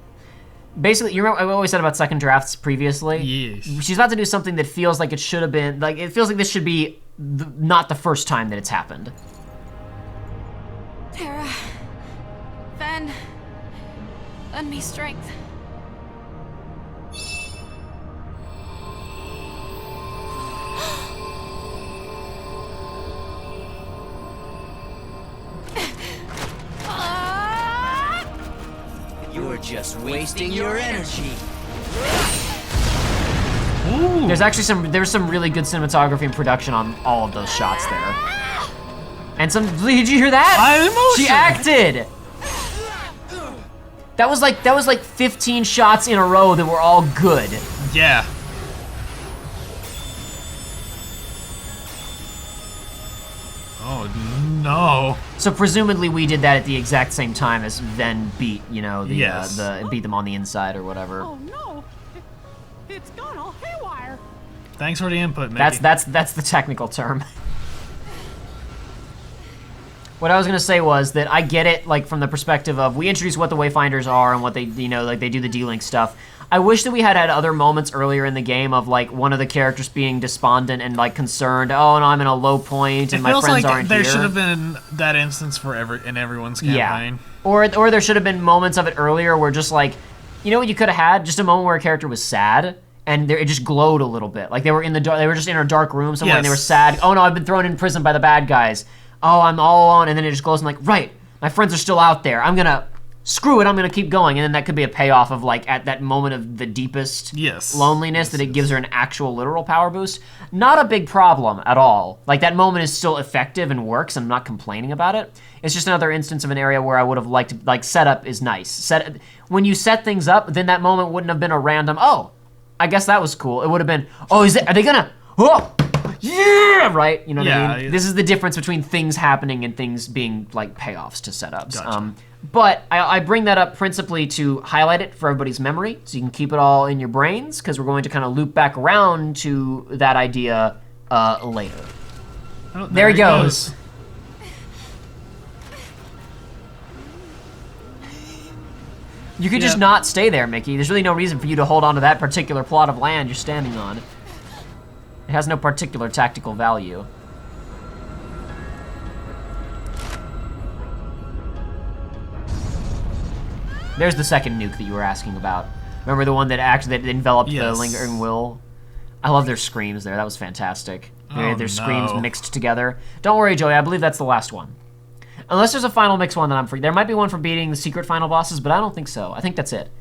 Basically, you remember I always said about second drafts previously? Yes. She's about to do something that feels like it should have been, like it feels like this should be not the first time that it's happened. Terra, Ven, lend me strength. You're just wasting your energy. Ooh. There's some really good cinematography and production on all of those shots there. And did you hear that? I'm emotional. She acted. That was like 15 shots in a row that were all good. Yeah. Oh no. So presumably we did that at the exact same time as Ven beat, you know, beat them on the inside or whatever. Oh no, it's gone all haywire. Thanks for the input, Mickey. That's the technical term. What I was gonna say was that I get it, like from the perspective of we introduce what the Wayfinders are and what they, you know, like they do the D-Link stuff. I wish that we had other moments earlier in the game of like one of the characters being despondent and like concerned. Oh, and I'm in a low point and my friends aren't here. There should have been that instance for in everyone's campaign. Yeah. Or there should have been moments of it earlier where just like, you know what you could have had? Just a moment where a character was sad and it just glowed a little bit. Like they were they were just in a dark room somewhere and they were sad. Oh no, I've been thrown in prison by the bad guys. Oh, I'm all alone, and then it just glows. I'm like, right, my friends are still out there. I'm gonna screw it. I'm gonna keep going, and then that could be a payoff of like at that moment of the deepest loneliness that it gives her an actual literal power boost. Not a big problem at all. Like that moment is still effective and works. I'm not complaining about it. It's just another instance of an area where I would have liked to, like setup is nice. When you set things up, then that moment wouldn't have been a random. Oh, I guess that was cool. It would have been. Oh, are they gonna? Oh. Yeah, right. You know what I mean? This is the difference between things happening and things being like payoffs to setups. Gotcha. But I bring that up principally to highlight it for everybody's memory, so you can keep it all in your brains, because we're going to kind of loop back around to that idea later. Oh, there he goes. You could just not stay there, Mickey. There's really no reason for you to hold on to that particular plot of land you're standing on. It has no particular tactical value. There's the second nuke that you were asking about. Remember the one that enveloped the lingering will? I love their screams there. That was fantastic. Their screams mixed together. Don't worry, Joey. I believe that's the last one. Unless there's a final mix one that I'm free. There might be one for beating the secret final bosses, but I don't think so. I think that's it.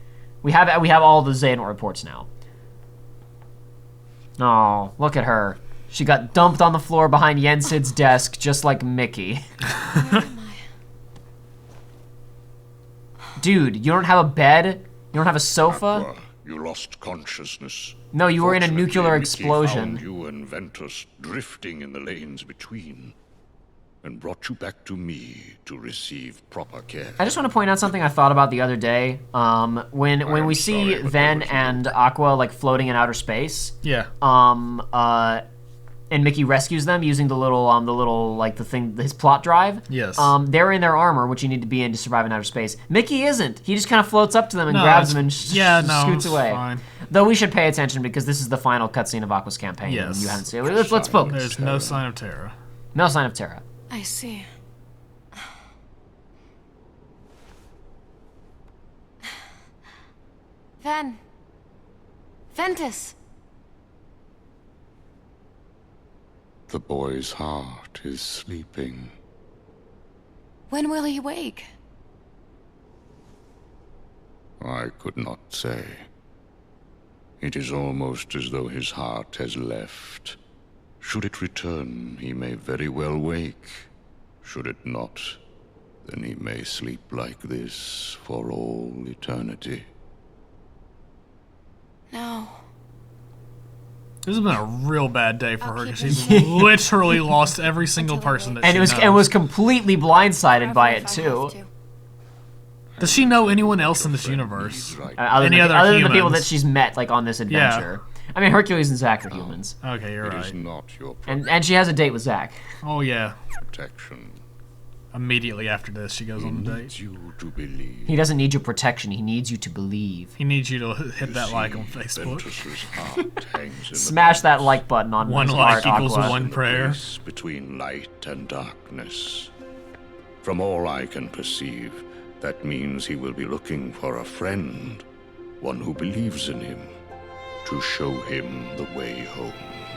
We have all the Xehanort reports now. Oh, look at her. She got dumped on the floor behind Yensid's desk, just like Mickey. Dude, you don't have a bed? You don't have a sofa? Aqua, you lost consciousness. No, you were in a nuclear Mickey explosion. Found you and Ventus drifting in the lanes between, and brought you back to me to receive proper care. I just want to point out something I thought about the other day. When we see Ven and Aqua like floating in outer space. Yeah. and Mickey rescues them using the little like the thing, his plot drive. Yes. They're in their armor, which you need to be in to survive in outer space. Mickey isn't. He just kind of floats up to them and grabs them and scoots away. Fine. Though we should pay attention because this is the final cutscene of Aqua's campaign. Yes. And you haven't seen it. Let's focus. There's no sign of Terra. No sign of Terra. I see. Ventus. The boy's heart is sleeping. When will he wake? I could not say. It is almost as though his heart has left. Should it return, he may very well wake. Should it not, then he may sleep like this for all eternity. No. This has been a real bad day for her because she's literally lost every single person that she knows. And was completely blindsided by it too. Does she know anyone else in this universe? Other than the people that she's met, like on this adventure. Yeah. I mean, Hercules and Zack are humans. Okay, you're right. It is not your And she has a date with Zack. Oh yeah. protection. Immediately after this, she goes on the date. He needs you to believe. He doesn't need your protection. He needs you to believe. He needs you to hit that like on Facebook. Smash that like button on one like equals Aqua. one prayer. Between light and darkness. From all I can perceive, that means he will be looking for a friend, one who believes in him, to show him the way home.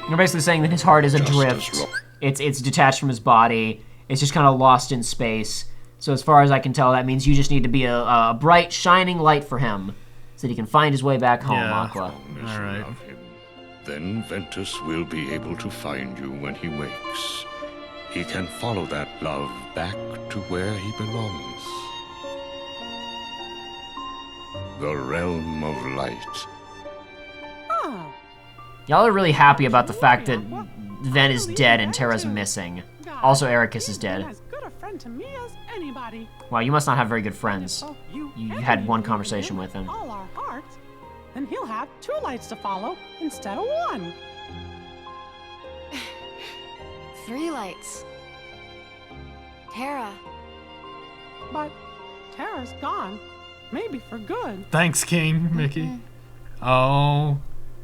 You're basically saying that his heart is adrift. It's detached from his body. It's just kind of lost in space. So as far as I can tell, that means you just need to be a bright, shining light for him, so that he can find his way back home, Aqua. All right. Then Ventus will be able to find you when he wakes. He can follow that love back to where he belongs. The realm of light. Y'all are really happy about the fact that Ven is dead and Terra's missing. Also, Ericus is dead. As good a friend to me as anybody. Wow, you must not have very good friends. You had one conversation with him. All our hearts, then he'll have 2 lights to follow instead of 1. 3 lights. Terra. But Terra's gone. Maybe for good. Thanks, King Mickey. Oh.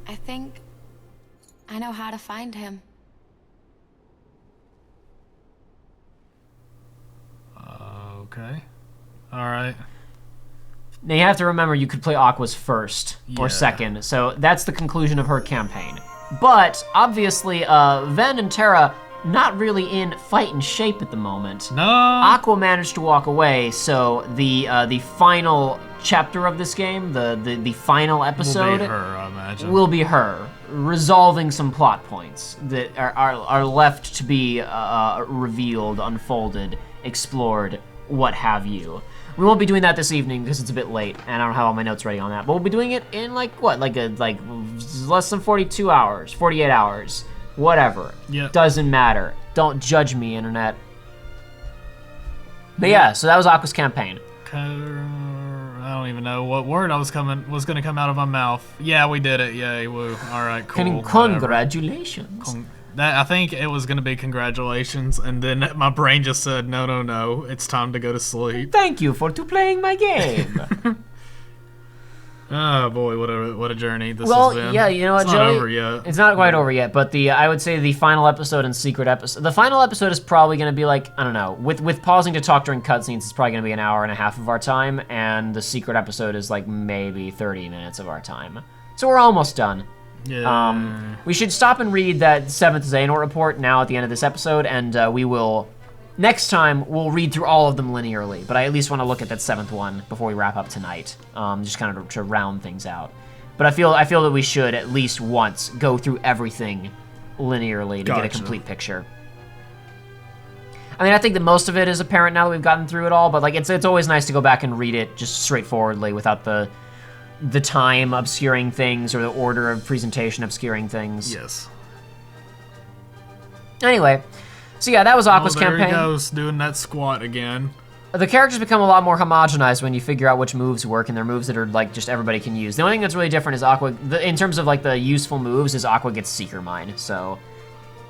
I think I know how to find him. Okay. All right. Now you have to remember you could play Aqua's first or second, so that's the conclusion of her campaign. But obviously, Ven and Terra not really in fighting shape at the moment. No. Aqua managed to walk away, so the final chapter of this game, the final episode, will be her, I imagine. Will be her resolving some plot points that are left to be revealed, unfolded, explored, what have you. We won't be doing that this evening because it's a bit late, and I don't have all my notes ready on that. But we'll be doing it in like less than 42 hours, 48 hours, whatever. Yeah. Doesn't matter. Don't judge me, internet. But yeah, so that was Aqua's campaign. I don't even know what word was going to come out of my mouth. Yeah, we did it. Yay, woo. All right, cool. Congratulations. I think it was going to be congratulations, and then my brain just said, no, it's time to go to sleep. Thank you for playing my game. Oh boy, what a journey this has been. Yeah, you know what, it's Joey? Not over yet. It's not quite over yet, but I would say the final episode and secret episode. The final episode is probably going to be like, I don't know, with pausing to talk during cutscenes, it's probably going to be an hour and a half of our time, and the secret episode is like maybe 30 minutes of our time. So we're almost done. Yeah. We should stop and read that 7th Xehanort report now at the end of this episode, and we will. Next time, we'll read through all of them linearly, but I at least want to look at that 7th one before we wrap up tonight, just kind of to round things out. But I feel that we should at least once go through everything linearly to get a complete picture. I mean, I think that most of it is apparent now that we've gotten through it all, but like it's always nice to go back and read it just straightforwardly without the time obscuring things or the order of presentation obscuring things. Yes. Anyway. So yeah, that was Aqua's campaign. There he goes, doing that squat again. The characters become a lot more homogenized when you figure out which moves work, and they're moves that are like just everybody can use. The only thing that's really different is Aqua, in terms of like the useful moves, is Aqua gets Seeker Mine. So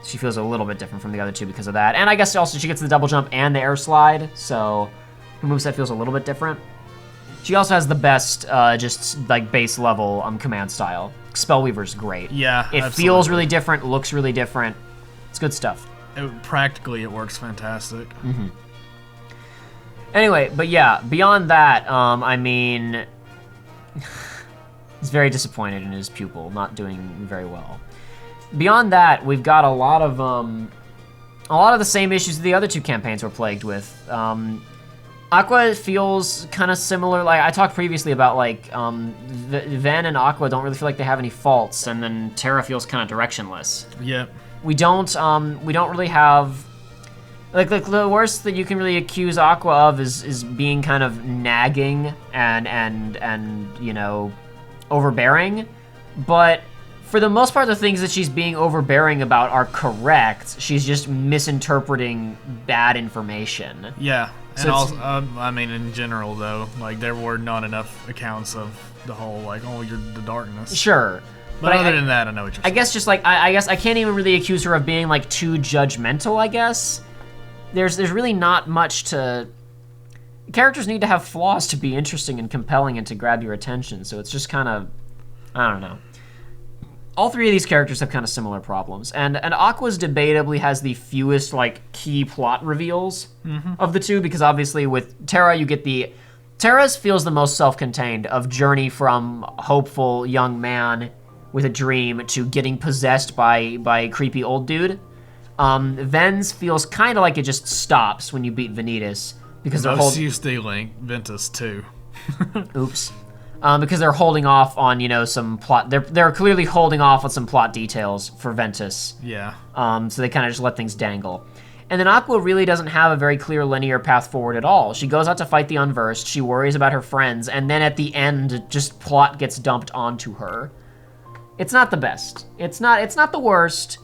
She feels a little bit different from the other two because of that. And I guess also she gets the double jump and the air slide, so her moveset feels a little bit different. She also has the best, just like base level command style. Spellweaver's great. Yeah, it feels really different, looks really different. It's good stuff. Practically, it works fantastic. Mm-hmm. Anyway, but yeah, beyond that, I mean, he's very disappointed in his pupil, not doing very well. Beyond that, we've got a lot of the same issues the other two campaigns were plagued with. Aqua feels kind of similar. Like I talked previously about, like Ven and Aqua don't really feel like they have any faults, and then Terra feels kind of directionless. Yep. We don't really have like the worst that you can really accuse Aqua of is being kind of nagging and you know, overbearing, but for the most part, the things that she's being overbearing about are correct. She's just misinterpreting bad information. Yeah, So and also, I mean, in general, though, like, there were not enough accounts of the whole, like, oh, you're the darkness. Sure. But other than that, I know what you're saying. I guess just, like, I guess I can't even really accuse her of being, like, too judgmental, I guess. There's really not much to... Characters need to have flaws to be interesting and compelling and to grab your attention, so it's just kind of... I don't know. All three of these characters have kind of similar problems, and Aqua's debatably has the fewest, like, key plot reveals of the two, because obviously with Terra, you get the... Terra's feels the most self-contained of journey from hopeful young man with a dream to getting possessed by a creepy old dude. Ven's feels kind of like it just stops when you beat Vanitas, because they're you stealing Ventus, too. Oops. Because they're holding off on, you know, some plot. They're clearly holding off on some plot details for Ventus. Yeah. So they kind of just let things dangle. And then Aqua really doesn't have a very clear linear path forward at all. She goes out to fight the Unversed, she worries about her friends, and then at the end, just plot gets dumped onto her. It's not the best. It's not the worst.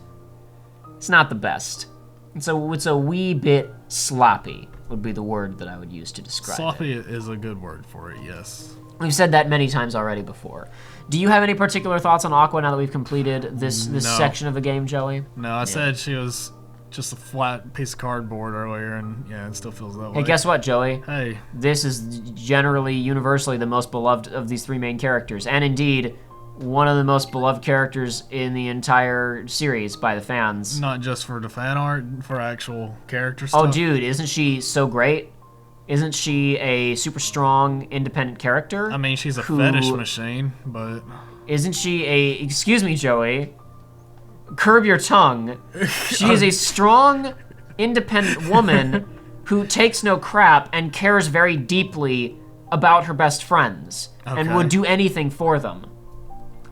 It's not the best. It's a wee bit sloppy, would be the word that I would use to describe Sloppy is a good word for it, yes. We've said that many times already before. Do you have any particular thoughts on Aqua now that we've completed this section of the game, Joey? No, I said she was just a flat piece of cardboard earlier, and yeah, it still feels that way. Hey, guess what, Joey? Hey. This is generally, universally, the most beloved of these three main characters, and indeed, one of the most beloved characters in the entire series by the fans. Not just for the fan art, for actual character stuff. Oh, dude, isn't she so great? Isn't she a super strong, independent character? I mean, she's a fetish machine, but... Isn't she a... Excuse me, Joey. Curb your tongue. She is a strong, independent woman who takes no crap and cares very deeply about her best friends and would do anything for them,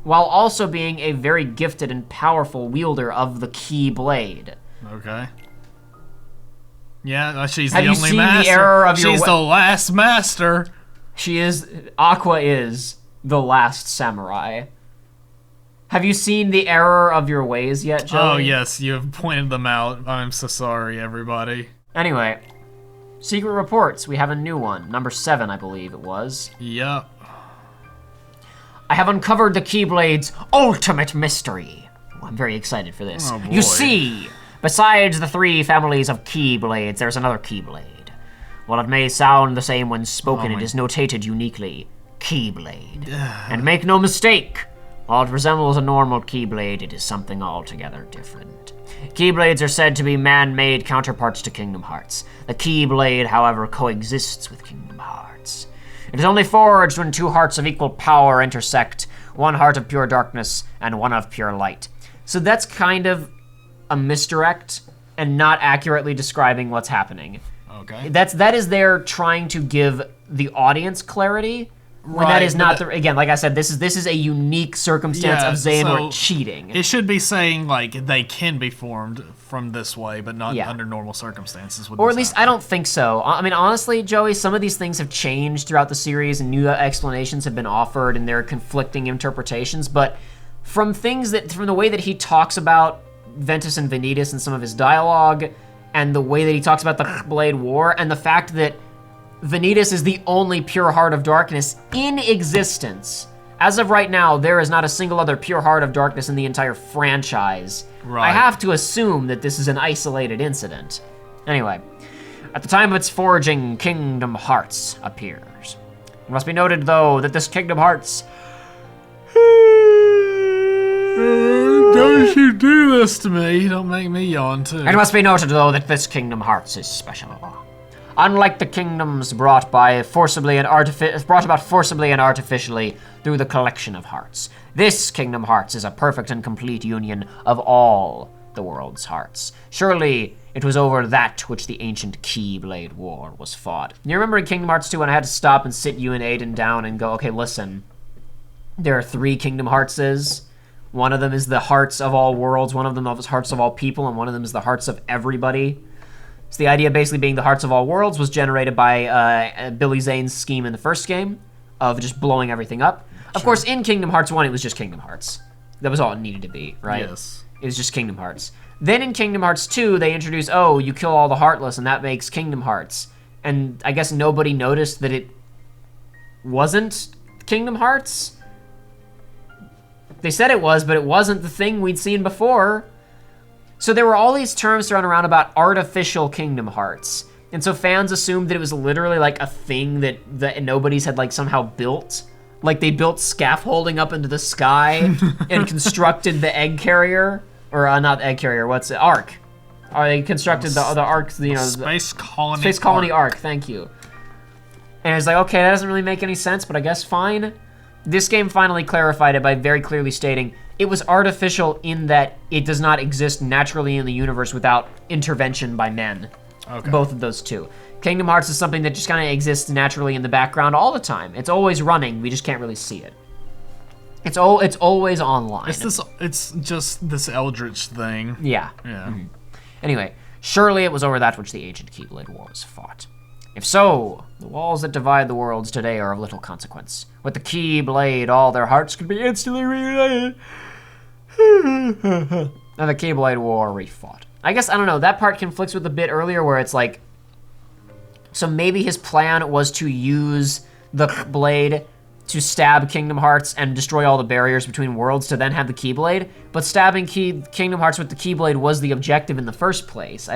while also being a very gifted and powerful wielder of the key blade. Okay. Yeah, she's the Have you only seen master. The error of she's the last master. Aqua is the last samurai. Have you seen the error of your ways yet, Joey? Oh, yes, you have pointed them out. I'm so sorry, everybody. Anyway, secret reports. We have a new one. Number 7, I believe it was. Yup. I have uncovered the Keyblade's ultimate mystery. Oh, I'm very excited for this. Oh, boy. You see, besides the 3 families of Keyblades, there's another Keyblade. While it may sound the same when spoken, it is notated uniquely Keyblade. And make no mistake, while it resembles a normal Keyblade, it is something altogether different. Keyblades are said to be man-made counterparts to Kingdom Hearts. The Keyblade, however, coexists with Kingdom Hearts. It is only forged when 2 hearts of equal power intersect, 1 heart of pure darkness and 1 of pure light. So that's kind of a misdirect and not accurately describing what's happening. Okay. That is there trying to give the audience clarity, when that is not again, like I said, this is a unique circumstance of Xehanort cheating. It should be saying, like, they can be formed from this way, but not under normal circumstances. Or at least I don't think so. I mean, honestly, Joey, some of these things have changed throughout the series and new explanations have been offered and there are conflicting interpretations, but from the way that he talks about Ventus and Vanitas in some of his dialogue, and the way that he talks about the Blade War, and the fact that Vanitas is the only pure heart of darkness in existence As of right now, there is not a single other pure Heart of Darkness in the entire franchise. Right. I have to assume that this is an isolated incident. Anyway, at the time of its forging, Kingdom Hearts appears. It must be noted, though, that this Kingdom Hearts... Don't you do this to me. Don't make me yawn, too. It must be noted, though, that this Kingdom Hearts is special. Unlike the kingdoms brought about forcibly and artificially through the collection of hearts, this Kingdom Hearts is a perfect and complete union of all the world's hearts. Surely it was over that which the ancient Keyblade War was fought. You remember in Kingdom Hearts 2 when I had to stop and sit you and Aiden down and go, okay, listen, there are 3 Kingdom Heartses. One of them is the hearts of all worlds, one of them is hearts of all people, and one of them is the hearts of everybody. So the idea basically being the hearts of all worlds was generated by Billy Zane's scheme in the first game of just blowing everything up. Of course, in Kingdom Hearts 1, it was just Kingdom Hearts. That was all it needed to be, right? Yes. It was just Kingdom Hearts. Then in Kingdom Hearts 2, they introduced, oh, you kill all the Heartless, and that makes Kingdom Hearts. And I guess nobody noticed that it wasn't Kingdom Hearts. They said it was, but it wasn't the thing we'd seen before. So there were all these terms thrown around about artificial Kingdom Hearts. And so fans assumed that it was literally like a thing that nobody's had like somehow built. Like they built scaffolding up into the sky and constructed the egg carrier. Or not egg carrier, what's it? Ark. Or they constructed the Ark, you know. Space Colony Space Colony Ark, thank you. And it's like, okay, that doesn't really make any sense, but I guess fine. This game finally clarified it by very clearly stating it was artificial in that it does not exist naturally in the universe without intervention by men. Okay. Both of those two. Kingdom Hearts is something that just kind of exists naturally in the background all the time. It's always running, we just can't really see it. It's always online. It's just this Eldritch thing. Yeah. Yeah. Mm-hmm. Anyway, surely it was over that which the ancient Keyblade War was fought. If so, the walls that divide the worlds today are of little consequence. With the Keyblade, all their hearts could be instantly reunited. And the Keyblade War refought. I guess, I don't know, that part conflicts with the bit earlier where it's like, so maybe his plan was to use the blade to stab Kingdom Hearts and destroy all the barriers between worlds to then have the Keyblade, but stabbing Kingdom Hearts with the Keyblade was the objective in the first place.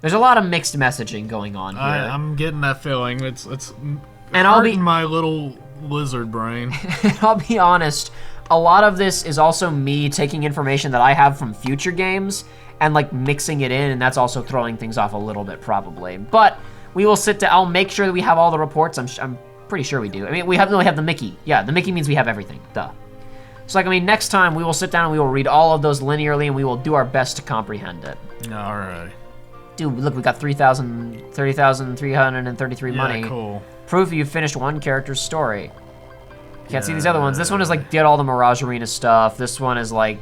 There's a lot of mixed messaging going on here. I'm getting that feeling. It's and hurting my little lizard brain. And I'll be honest, a lot of this is also me taking information that I have from future games and like mixing it in, and that's also throwing things off a little bit probably. But we will sit down. I'll make sure that we have all the reports. I'm pretty sure we do. I mean, we have the Mickey. Yeah, the Mickey means we have everything. Duh. So like, I mean, next time we will sit down and we will read all of those linearly and we will do our best to comprehend it. All right. Dude, look, we got 30,333 money. Yeah, cool. Proof you've finished one character's story. Can't see these other ones. This one is like get all the Mirage Arena stuff. This one is like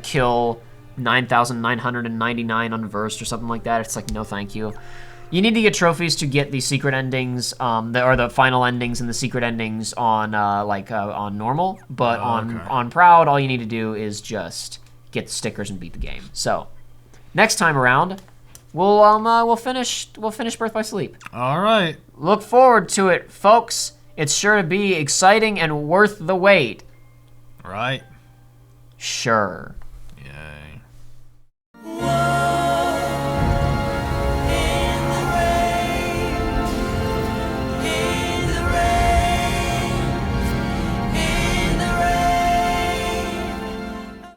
kill 9,999 unversed or something like that. It's like, no thank you. You need to get trophies to get the secret endings, or the final endings and the secret endings on on normal. But on Proud, all you need to do is just get the stickers and beat the game. So next time around, we'll finish Birth by Sleep. All right. Look forward to it, folks. It's sure to be exciting and worth the wait. Right. Sure.